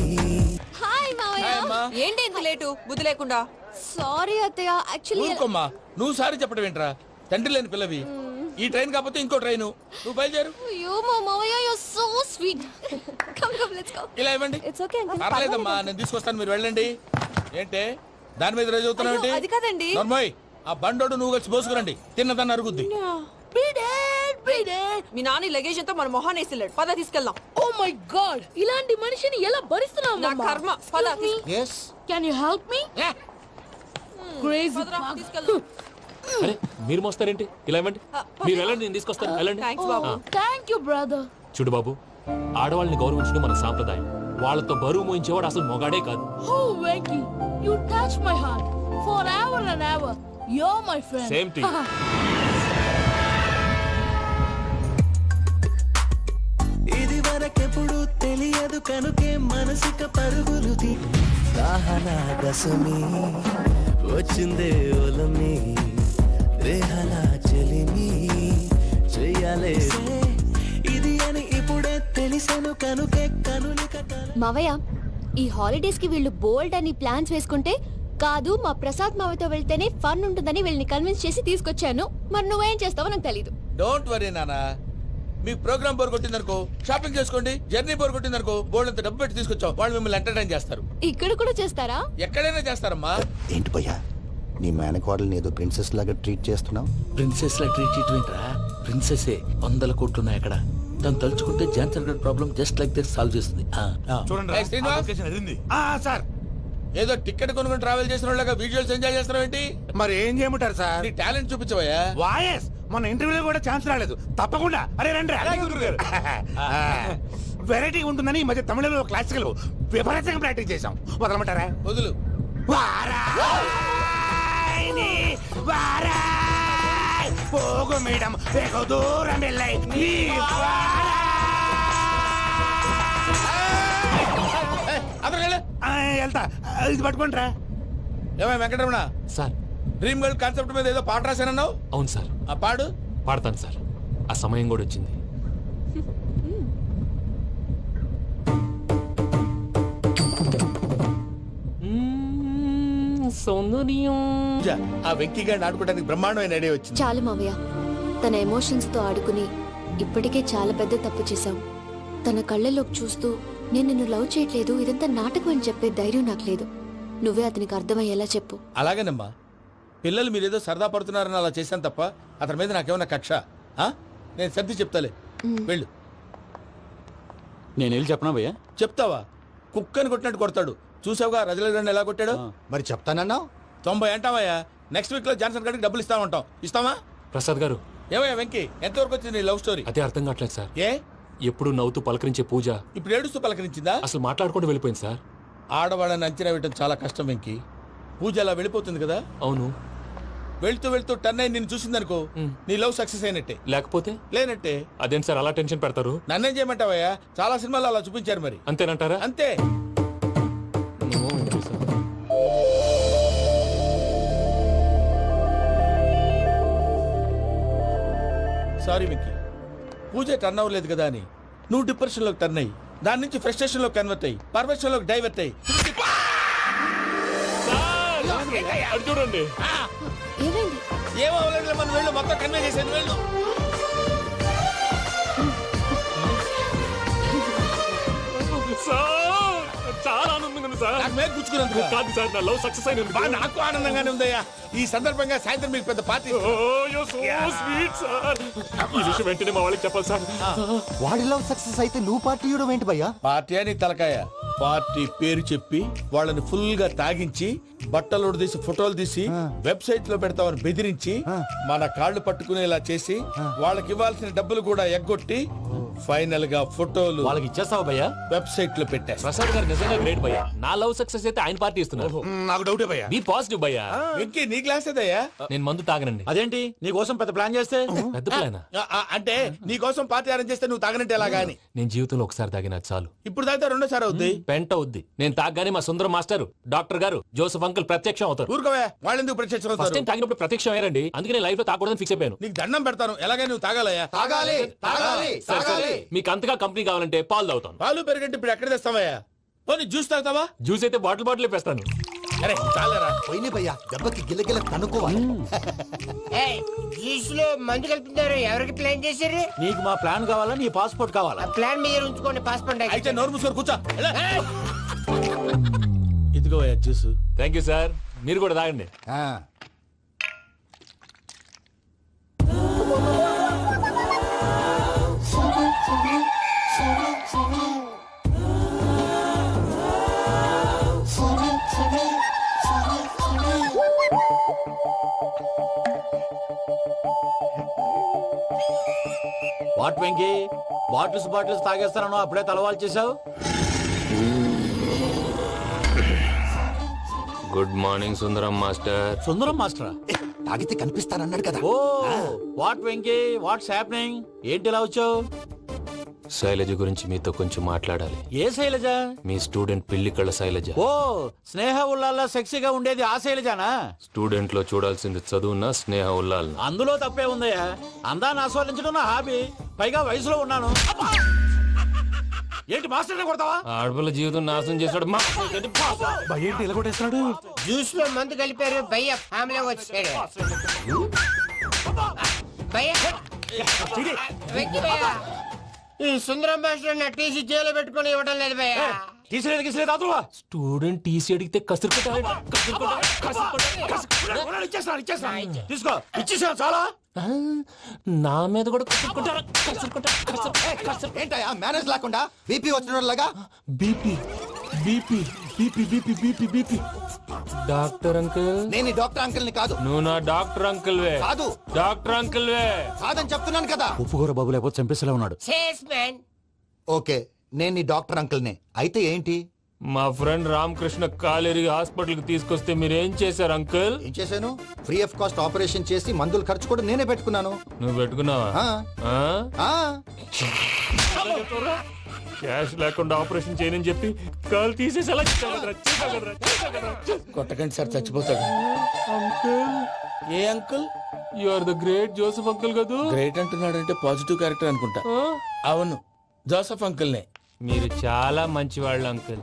Speaker 1: హాయ్ మావయ్య ఏంటి ఇంత లేటు బుద్ధి లేకుండా సారీ అత్తయ్య యాక్చువల్లీ
Speaker 11: ఊరుకోమ్మా నువ్వు సారి చెప్పడం ఏంట్రా తండ్రి లేని పిల్లవి ఈ ట్రైన్ కాకపోతే ఇంకో ట్రైన్ నువ్వు బయలుదేరు
Speaker 1: అయ్యో మా మావయ్య you so sweet come come let's go
Speaker 11: ఇలా ఇవ్వండి
Speaker 1: ఇట్స్ ఓకే
Speaker 11: పర్లేదమ్మా నేను తీసుకొస్తాను మీరు వెళ్ళండి ఏంటే దాని మీద రోజు అవుతున్నావు
Speaker 1: అయ్యో, అది కాదండి.
Speaker 11: నర్మోయ్ ఆ బండోడు నువ్వు కలిసి పోసుకురండి తిన్నదాన్ని అరుగుద్ది
Speaker 1: మీ నాన్న లగేజ్ అంతా మన మొహాన్ వేసిల్లాడు పద తీసుకెళ్దాం
Speaker 13: Oh my god! ఇలాంటి మనిషిని ఎలా భరిస్తున్నావు
Speaker 1: నా
Speaker 13: మమ్మా?
Speaker 1: కర్మ పద
Speaker 12: yes
Speaker 13: Can you help me? Crazy.
Speaker 1: పదరా తీసుకెళ్దాం
Speaker 7: అరే మీరు మోస్తారేంటి ఇలా ఇవ్వండి మీరు వెళ్ళండి నేను తీసుకొస్తాను వెళ్ళండి
Speaker 1: thanks Babu
Speaker 13: Thank you, brother.
Speaker 7: చూడు బాబు ఆడవాళ్ళని గౌరవించడం మన సాంప్రదాయం వాళ్ళతో బరువు మోయించేవాడు అసలు మొగాడే కాదు
Speaker 13: Oh, Venky, you touch my heart forever and ever. You're my friend.
Speaker 7: Same to you.
Speaker 10: ఇది వరకెప్పుడు తెలియదు కనుకే మనసుక పరుగులు దాహనా దశమి వచ్చిందే ఒలమి రేహలా చెలిమి చెయ్యాలే ఇది అని ఇప్పుడే తెలిసెను కనుకే కనులిక
Speaker 1: మావయ్య ఈ హాలిడేస్ కి వీళ్ళు బోల్డ్ అని ప్లాన్స్ వేసుకుంటే కాదు మా ప్రసాద్ మావయ్యతో వెళ్తేనే ఫన్ ఉంటుందని వీళ్ళని కన్విన్స్ చేసి తీసుకొచ్చాను మరి నువ్వేం చేస్తావో నాకు తెలీదు
Speaker 11: డోంట్ వరీ నానా మీ ప్రోగ్రామ్ బోర్ కొట్టిందనుకో షాపింగ్ చేసుకోండి జర్నీ బోర్ కొట్టిందనుకో బోర్డు అంత డబ్బు పెట్టి తీసుకొచ్చాం వాళ్ళు మిమ్మల్ని ఎంటర్టైన్ చేస్తారు
Speaker 1: ఇక్కడ కూడా చేస్తారా
Speaker 11: ఎక్కడైనా చేస్తారమ్మా
Speaker 10: ఏంటి భయ్యా నీ మేనకోడల్ని ఏదో ప్రిన్సెస్ లాగా ట్రీట్ చేస్తున్నావు
Speaker 11: ప్రిన్సెస్ లా ట్రీట్ చేయటమేంట్రా ప్రిన్సెస్ 100 కోట్లు ఉన్నాయి అక్కడ తను తలుచుకుంటే జాన్సన్ గడ్ problem just like that solve చేస్తుంది
Speaker 14: చూడండి సార్
Speaker 11: ఏదో టికెట్ కొనుక్కొని ట్రావెల్ చేసిన వాళ్ళగా విజువల్స్ ఎంజాయ్ చేస్తున్నావు ఏంటి
Speaker 14: మరి ఏం చేయమంటారు సార్
Speaker 11: నీ టాలెంట్ చూపించవయ్యా
Speaker 14: వాయస్ మన ఇంటర్వ్యూలో కూడా ఛాన్స్ రాలేదు తప్పకుండా అరే రండి వెరైటీ ఉంటుందని ఈ మధ్య తమిళంలో క్లాసికల్ విపరీతంగా ప్రాక్టీస్ చేసాం వదలమంటారా
Speaker 11: వదులు
Speaker 14: పోగు మేడం వెగు దూరం వెళ్ళై వెళ్తా ఇది పట్టుకుంటారా
Speaker 11: ఏమై Venkataramana
Speaker 7: sir
Speaker 11: dream girl concept మీద ఏదో పాట రాశానన్నావు
Speaker 7: అవును సార్
Speaker 11: ఆ పాడు
Speaker 7: పాడతాను సార్ ఆ సమయం కూడా వచ్చింది సౌందర్యం
Speaker 11: ఆ వెంకీ గారిని ఆడుకోవడానికి బ్రహ్మాండమైన ఐడియా వచ్చింది
Speaker 1: చాలు మావయ్య తన ఎమోషన్స్ తో ఆడుకుని ఇప్పటికే చాలా పెద్ద తప్పు చేశాం తన కళ్ళలోకి చూస్తూ నేను నిన్ను లవ్ చేయట్లేదు ఇదంతా నాటకం అని చెప్పే ధైర్యం నాకు లేదు నువ్వే అతనికి అర్థమయ్యేలా చెప్పు
Speaker 11: అలాగేనమ్మా పిల్లలు మీరేదో సరదా పడుతున్నారని అలా చేశాను తప్ప అతని మీద నాకేమన్నా కక్ష ఆ? నేను సర్ది చెప్తాలే వెళ్ళు
Speaker 5: నేను వెళ్ళి చెప్పనా భయ్యా
Speaker 11: చెప్తావా కుక్కని కొట్టినట్టు కొడతాడు చూసావుగా రజలగడ్డ ఎలా కొట్టాడు
Speaker 10: మరి చెప్తానన్నావు
Speaker 11: 90 అంటావయ్యా నెక్స్ట్ వీక్ లో జాన్సన్ గడికి డబ్బులు ఇస్తా ఉంటాం ఇస్తావా
Speaker 7: ప్రసాద్ గారు
Speaker 11: ఏమయ్యా వెంకీ ఎంతవరకు వచ్చింది నీ లవ్ స్టోరీ
Speaker 7: అదే అర్థం కావట్లేదు సార్
Speaker 11: ఏ
Speaker 7: ఎప్పుడు నవ్వుతూ పలకరించే పూజ
Speaker 11: ఇప్పుడు ఏడుస్తూ పలకరించిందా
Speaker 7: అసలు మాట్లాడుకుంటూ వెళ్ళిపోయింది సార్
Speaker 11: ఆడవాళ్ళని అంచనా వేయటం చాలా కష్టం వెంకీ పూజ అలా వెళ్ళిపోతుంది కదా
Speaker 7: అవును
Speaker 11: వెళ్తూ వెళ్తూ టర్న్ అయి నిన్ను చూసిందనుకో నీ లవ్ సక్సెస్ అయినట్టే
Speaker 7: లేకపోతే
Speaker 11: లేనట్టే
Speaker 7: అదేం సార్ అలా టెన్షన్ పెడతారు
Speaker 11: నన్నేం చేయమంటావయ్యా చాలా సినిమాలు అలా చూపించారు మరి
Speaker 7: అంతేనంటారా
Speaker 11: అంతే సారీ వెంకీ పూజ టర్న్ అవ్వలేదు కదా అని నువ్వు డిప్రెషన్ లోకి టర్న్ అయ్యి దాని నుంచి ఫ్రస్ట్రేషన్ లో కన్వర్ట్ అయ్యి పర్వర్షన్ లోకి డైవర్ట్ అయ్యి
Speaker 7: చూడండి
Speaker 11: ఏమో మనం వెళ్ళు మొత్తం కన్వే చేసేది వెళ్ళు మీద గుచ్చుకున్నందుకు
Speaker 6: కాదు సార్ నా లవ్ సక్సెస్ అయినందుకు.
Speaker 11: బా నాకు ఆనందంగానే ఉందయ్యా. ఈ సందర్భంగా సాయంత్రం మీకు పెద్ద పార్టీ.
Speaker 6: Sweet sir. ఈ విషయం వెంటనే మా వాళ్ళకి చెప్పాలి సార్.
Speaker 10: వాడి లవ్ సక్సెస్ అయితే నువ్వు పార్టీ ఇవ్వడం ఏంటి భయ్యా?
Speaker 11: పార్టీ అని తలకాయ. పార్టీ పేరు చెప్పి వాళ్ళని ఫుల్ గా తాగించి బట్టలు తీసి ఫోటోలు తీసి వెబ్సైట్ లో పెడతామని బెదిరించి మన కాళ్ళు పట్టుకునేలా చేసి వాళ్ళకి ఇవ్వాల్సిన డబ్బులు కూడా ఎగ్గొట్టి ఫైనల్ గా ఫోటోలు
Speaker 7: వాళ్ళకి ఇచ్చేస్తావా భయ్యా?
Speaker 11: వెబ్సైట్ లో పెట్టేస్తా.
Speaker 7: ప్రసాద్ గారు నిజంగా గ్రేట్ భయ్యా. నా లవ్ సక్సెస్ అయితే ఆయన పార్టీ ఇస్తున్నారు.
Speaker 11: నాకు డౌటే భయ్యా.
Speaker 7: బీ పాజిటివ్ భయ్యా.
Speaker 11: వెంకీ నీ క్లాస్ ఏదయ్యా?
Speaker 7: నేను మందు తాగనండి.
Speaker 5: అదేంటి నీ కోసం పెద్ద ప్లాన్ చేస్తే?
Speaker 7: పెద్ద ప్లానా?
Speaker 11: అంటే నీ కోసం పార్టీ అరేంజ్ చేస్తే నువ్వు తాగనంటే ఎలాగా అని.
Speaker 7: నేను జీవితంలో ఒకసారి తాగినా చాలు.
Speaker 11: ఇప్పుడు తాగితే రెండోసారి అవుద్ది.
Speaker 7: పెంట అవుద్ది. నేను తాగగానే మా సుందరం మాస్టర్, డాక్టర్ గారు, జోసెఫ్ అంకుల్ ప్రత్యక్షం అవుతారు.
Speaker 11: ఊరుకోవే, వాళ్ళు ఎందుకు ప్రత్యక్షం
Speaker 7: ఫస్ట్
Speaker 11: అవుతారు?
Speaker 7: టైం తాగినప్పుడు ప్రత్యక్షం అయ్యారండి. అందుకే నేను లైఫ్ లో తాగకూడదని ఫిక్స్ అయిపోయాను.
Speaker 11: నీకు దండం పెడతాను, ఎలాగే నువ్వు తాగాలయ్యా.
Speaker 10: తాగాలి తాగాలి
Speaker 7: సరే, సరే. మీకు అంతగా కంపెనీ కావాలంటే పాలు తాగుతాను.
Speaker 11: పాలు పెరిగంటే ఇప్పుడు ఎక్కడ తెస్తావయ్యా? పోనీ జ్యూస్ తాగుతావా?
Speaker 7: జ్యూస్ అయితే బాటిల్ వేస్తాను.
Speaker 11: అరే చాలరా.
Speaker 10: పోయిన భయ్యా, దెబ్బకి గిల్లగిల్ల తనుకోవాలి.
Speaker 5: జ్యూస్ లో మందు కలుపుతున్నారు. ఎవరికి ప్లాన్ చేశారు? నీకు మా ప్లాన్ కావాలా, నీ పాస్పోర్ట్ కావాలా? ప్లాన్ మీరు ఉంచుకోండి, పాస్పోర్ట్
Speaker 11: అయితే నోరు మూసుకొని కూర్చో. ఇదిగో జ్యూస్.
Speaker 7: Thank you sir. మీరు కూడా తాగండి.
Speaker 5: వాట్ వెంకీ, బాటిల్స్ తాగేస్తాను అప్పుడే తలవాలు చేసావు.
Speaker 7: Good morning Sundaram master.
Speaker 5: Sundaram మాస్టరా?
Speaker 10: తాగితే కనిపిస్తానన్నాడు కదా.
Speaker 5: Oh what Venky, what's happening? ఏంటి ఇలా వచ్చావు?
Speaker 7: శైలజ గురించి మీతో కొంచెం మాట్లాడాలి.
Speaker 5: ఏ శైలజ?
Speaker 7: మీ స్టూడెంట్ పిల్లి కళ్ళ శైలజ.
Speaker 5: ఓ స్నేహ ఉల్లాల్లో సెక్సీగా ఉండేది ఆ శైలజానా?
Speaker 7: స్టూడెంట్ లో చూడాల్సింది చదువున్న స్నేహ ఉల్లాల్.
Speaker 5: అందులో తప్పే ఉందయ్యా. అందాన్ని ఆస్వాదించడం నా హాబీ. పైగా వయసులో ఉన్నాను. ఏంటి మాస్టర్ కొడతావా?
Speaker 7: ఆడపిల్ల జీవితం నాశనం చేశాడు.
Speaker 5: ఏంటి ఇలా కొట్టేస్తున్నాడు?
Speaker 15: జ్యూస్ లో మందు కలిపారు. భయ్య ఫ్యామిలీ వచ్చాడు. ఈ సుందరం భాష నా టీసీ జైలు పెట్టుకుని ఇవ్వడం లేదు భయ్య.
Speaker 7: స్టూడెంట్ టీసీ అడిగితే
Speaker 5: తీసుకో, ఇచ్చేసా చాలా.
Speaker 7: నా మీద కూడా
Speaker 10: ఏంటయ్యా మేనేజ్ లేకుండా బీపీ వచ్చిన లాగా?
Speaker 7: BP BP BP BP BP BP. Doctor uncle,
Speaker 10: నేను డాక్టర్ అంకుల్ ని కాదు.
Speaker 7: నువ్వు నా డాక్టర్ అంకుల్ వే.
Speaker 10: కాదు
Speaker 7: డాక్టర్ అంకుల్ వే.
Speaker 10: కాదని చెప్తున్నాను కదా.
Speaker 5: ఉప్పుకూర బాబు లేకపోతే చంపేసేలా ఉన్నాడు.
Speaker 10: ఓకే, నేను నీ డాక్టర్ అంకుల్ నే. అయితే ఏంటి?
Speaker 7: మా ఫ్రెండ్ రామకృష్ణ కాలేరికి హాస్పిటల్ కి తీసుకొస్తే మీరు ఏం చేశారు అంకుల్?
Speaker 10: ఏం చేశాను? ఫ్రీ ఆఫ్ కాస్ట్ ఆపరేషన్ చేసి మందుల ఖర్చు కూడా నేనే పెట్టుకున్నాను.
Speaker 7: నువ్వు పెట్టుకున్నావా?
Speaker 10: ఆ. ఆ.
Speaker 7: క్యాష్ లేకుండా ఆపరేషన్ చేయనని చెప్పి కాల్ తీసేసి ఎలా
Speaker 11: కొట్టకండి సార్, చచ్చిపోతాడు. ఏ uncle?
Speaker 7: You are the great Joseph uncle కదా.
Speaker 11: గ్రేట్ అంటున్నాడంటే పాజిటివ్ క్యారెక్టర్ అనుకుంటా. అవును, జోసెఫ్ అంకుల్నే.
Speaker 7: మీరు చాలా మంచివాళ్ళు అంకుల్.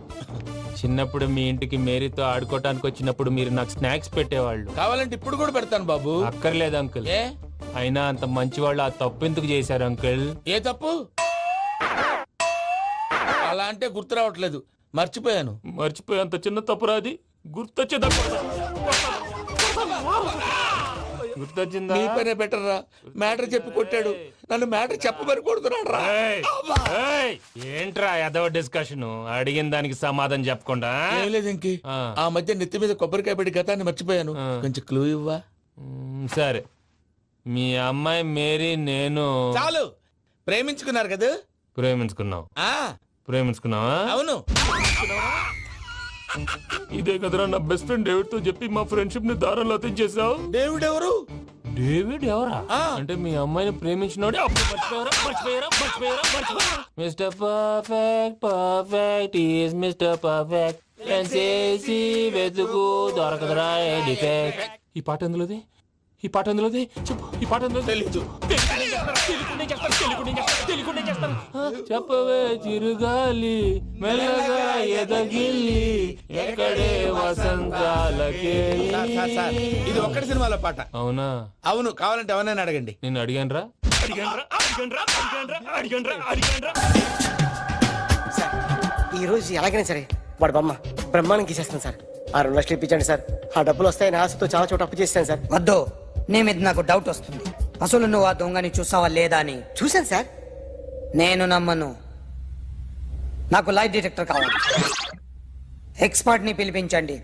Speaker 7: చిన్నప్పుడు మీ ఇంటికి మేరీతో ఆడుకోవటానికి వచ్చినప్పుడు మీరు నాకు స్నాక్స్ పెట్టేవాళ్ళు.
Speaker 11: కావాలంటే ఇప్పుడు కూడా పెడతాను బాబు.
Speaker 7: అక్కర్లేదు అంకుల్.
Speaker 11: ఏ
Speaker 7: అయినా అంత మంచివాళ్ళు ఆ తప్పు ఎందుకు చేశారు అంకుల్?
Speaker 11: ఏ తప్పు? అలా అంటే గుర్తు రావట్లేదు, మర్చిపోయాను.
Speaker 7: మర్చిపోయి అంత చిన్న తప్పురాది గుర్తొచ్చేదా? గుర్తొచ్చిందా?
Speaker 11: నీ పనే బెటర్ రా. మ్యాటర్ చెప్పి కొట్టాడు, నన్ను మ్యాటర్ చెప్పమని కొడుతున్నాడు రా.
Speaker 7: ఏంట్రా ఏదో డిస్కషన్? అడిగిన దానికి సమాధానం చెప్పకుండా.
Speaker 11: ఏం లేదు ఇంకి, ఆ మధ్య నెత్తి మీద కొబ్బరికాయ పెట్టి గతాన్ని మర్చిపోయాను. కొంచెం క్లూ ఇవ్వా?
Speaker 7: సరే, మీ అమ్మాయి మేరీ నేను
Speaker 11: చాలు. ప్రేమించుకున్నారు కదా?
Speaker 7: ప్రేమించుకున్నావు. ప్రేమించుకున్నావా?
Speaker 11: అవును.
Speaker 7: ఇదే కదరా నా బెస్ట్ ఫ్రెండ్ డేవిడ్ తో చెప్పి మా ఫ్రెండ్షిప్ ని దారంలో అతించేసావు.
Speaker 11: డేవిడ్ ఎవరు?
Speaker 7: డేవిడ్ ఎవరా? అంటే మీ అమ్మాయిని ప్రేమించినోడే. Mister perfect perfect is mister perfect చేసి వెతుకు దొరకదురా డిఫెక్ట్. ఈ పాట ఎందులోది? ఈ పాట ఎందులోది? చెప్పు. ఈ పాట ఎందులో?
Speaker 11: తెలీదు.
Speaker 7: చెప్పవే చిరుగాలి మెల్లగా ఎదగిల్లి ఎక్కడే వసంతాలకే.
Speaker 11: ఇది ఒక్కటి సినిమాలో పాట.
Speaker 7: అవునా?
Speaker 11: అవును. కావాలంటే ఎవరైనా అడగండి.
Speaker 7: నేను అడిగాను రా.
Speaker 15: ఈ రోజు ఎలాగైనా సరే
Speaker 10: వాడు బొమ్మ బ్రహ్మాండం గీసేస్తాను సార్. ఆ 2 లక్షలు ఇప్పించండి సార్. ఆ డబ్బులు వస్తాయని ఆశతో చాలా చోట అప్పు చేశాను సార్.
Speaker 16: వద్దు, నీ మీద నాకు డౌట్ వస్తుంది. అసలు నువ్వు ఆ దొంగని చూసావా లేదా అని.
Speaker 10: చూశాను సార్.
Speaker 16: నేను నమ్మను. నాకు లైట్ డిటెక్టర్ కావాలి. ఎక్స్పర్ట్ ని పిలిపించండి.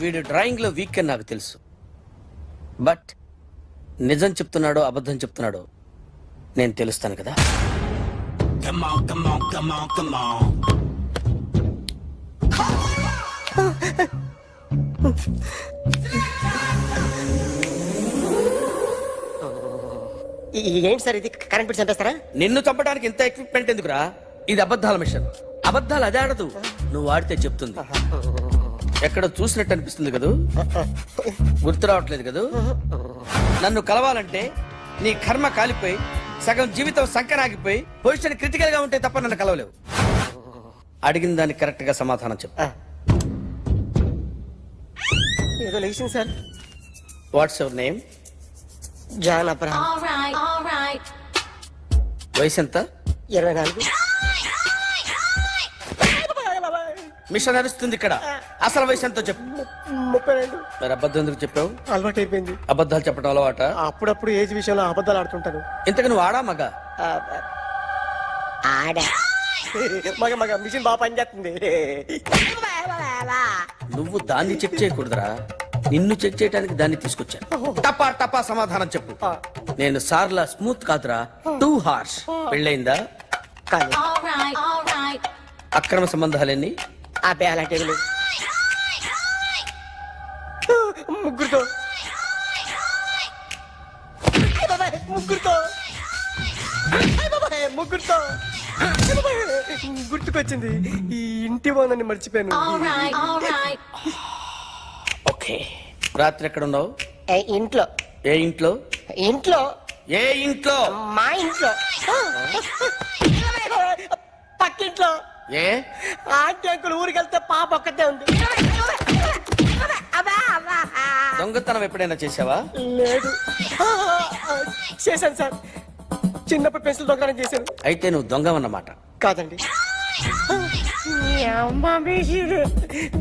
Speaker 5: వీడు డ్రాయింగ్ లో వీక్ అని నాకు తెలుసు, బట్ నిజం చెప్తున్నాడో అబద్ధం చెప్తున్నాడో నేను తెలుస్తాను కదా.
Speaker 10: ఏంటి సార్ ఇది? కరెంట్ బిల్ చంపేస్తారా?
Speaker 5: నిన్ను చంపడానికి ఇంత ఎక్విప్మెంట్ ఎందుకురా? ఇది అబద్ధాల మిషన్. అబద్ధాలు అదే ఆడదు, నువ్వు ఆడితే చెప్తుంది. ఎక్కడ చూసినట్టు అనిపిస్తుంది కదూ? గుర్తు రావట్లేదు కదూ? నన్ను కలవాలంటే నీ కర్మ కాలిపోయి సగం జీవితం సంకరాగిపోయి పొజిషన్ క్రిటికల్ గా ఉంటే తప్ప నన్ను కలవలేవు. అడిగిన దానికి కరెక్ట్ గా సమాధానం చెప్పు.
Speaker 10: ఏదో లేచింది sir.
Speaker 5: What's your name?
Speaker 10: John Abraham.
Speaker 5: వయసు ఎంత?
Speaker 10: 24.
Speaker 5: మిషన్ నడుస్తుంది ఇక్కడ. అసలు వయసు ఎంతో చెప్పు.
Speaker 10: 32.
Speaker 5: మరి అబద్ధం ఎందుకు చెప్పావు?
Speaker 10: అలవాటు అయిపోయింది.
Speaker 5: అబద్ధాలు చెప్పడం అలవాట?
Speaker 10: అప్పుడప్పుడు ఏజ్ విషయంలో అబద్ధాలు ఆడుతుంటాను.
Speaker 5: ఇంతకు నువ్వు ఆడా మగ?
Speaker 10: ఆడా. మగ మగ మిషన్ బాగా పనిచేస్తుంది.
Speaker 5: నువ్వు దాన్ని చెక్ చేయకూడదురా, నిన్ను చెక్ చేయడానికి దాన్ని తీసుకొచ్చాను. టపా టపా సమాధానం చెప్పు. నేను సార్లా స్మూత్ కాదురా, టూ హార్ష్. పెళ్ళయిందా? అక్రమ సంబంధాలన్నీ?
Speaker 10: అలాంటి ముగ్గురుతో ముగ్గురుతో గుర్తుకొచ్చింది. ఈ ఇంటి బాగుందని మర్చిపోయాను.
Speaker 5: ఓకే, రాత్రి ఎక్కడ ఉన్నావు?
Speaker 10: ఇంట్లో.
Speaker 5: ఏ ఇంట్లో?
Speaker 10: ఇంట్లో.
Speaker 5: ఏ ఇంట్లో?
Speaker 10: మా ఇంట్లో. పక్కింట్లో.
Speaker 5: ఏ
Speaker 10: ఆంటీ అంకుల్ ఊరికి వెళ్తే పాప ఒక్కతే ఉంది.
Speaker 5: దొంగతనం ఎప్పుడైనా చేసావా?
Speaker 10: లేదు. చేశాను సార్. చిన్నప్పుడు పెన్సిల్ దొంగతనం చేశాను.
Speaker 5: అయితే నువ్వు దొంగవన్నమాట.
Speaker 10: కాదండి,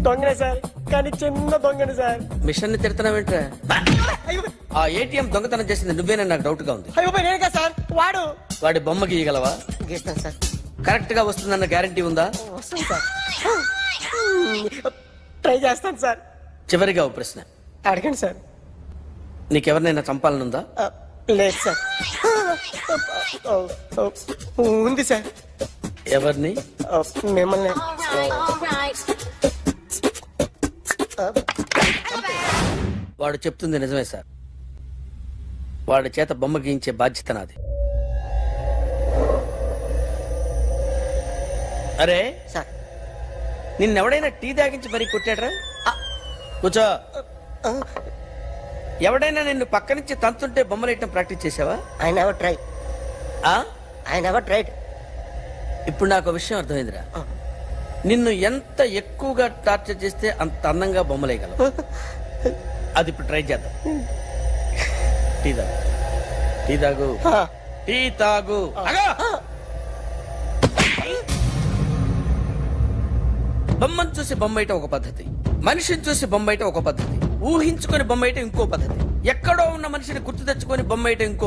Speaker 10: దొంగనే సార్, కానీ చిన్న దొంగని సార్.
Speaker 5: మిషన్ ని తిడుతున్నావేంట్రా? ఆ ఏటీఎం దొంగతనం చేసింది నువ్వేనని నాకు డౌట్ గా ఉంది.
Speaker 10: అయ్యో నేను కదా సార్, వాడు.
Speaker 5: వాడి బొమ్మ గీయగలవా?
Speaker 10: గీస్తాను సార్.
Speaker 5: కరెక్ట్ గా వస్తుందన్న గ్యారంటీ ఉందా?
Speaker 10: వస్తుంది సార్. ట్రై చేస్తాను సార్.
Speaker 5: చివరిగా ఓ ప్రశ్న
Speaker 10: అడగండి సార్.
Speaker 5: నీకెవరినైనా చంపాలనుందా?
Speaker 10: లేదు సార్. ఉంది సార్.
Speaker 5: ఎవరిని?
Speaker 10: మిమ్మల్ని.
Speaker 5: వాడు చెప్తుంది నిజమే సార్. వాడి చేత బొమ్మ గీయించే బాధ్యత నాది. అరే
Speaker 10: సార్,
Speaker 5: నిన్నెవడైనా టీ తాగించి మరీ కొట్టాడ్రా? కూర్చో. ఎవడైనా నిన్ను పక్క నుంచి తంతుంటే బొమ్మలేయటం ప్రాక్టీస్ చేసావా?
Speaker 10: I never try. I never tried.
Speaker 5: ఇప్పుడు నాకు విషయం అర్థమైందిరా. నిన్ను ఎంత ఎక్కువగా టార్చర్ చేస్తే అంత అందంగా బొమ్మలేయగలవు. అది ఇప్పుడు ట్రై చేద్దాం. టీ తాగు. టీ తాగు. టీ తాగు. బొమ్మను చూసి బొమ్మేయటం ఒక పద్ధతి, మనిషిని చూసి బొమ్మేయటం ఒక పద్ధతి, ఊహించుకొని బొమ్మేయటం ఇంకో పద్ధతి, ఎక్కడో ఉన్న మనిషిని గుర్తు తెచ్చుకొని బొమ్మేయటం ఇంకో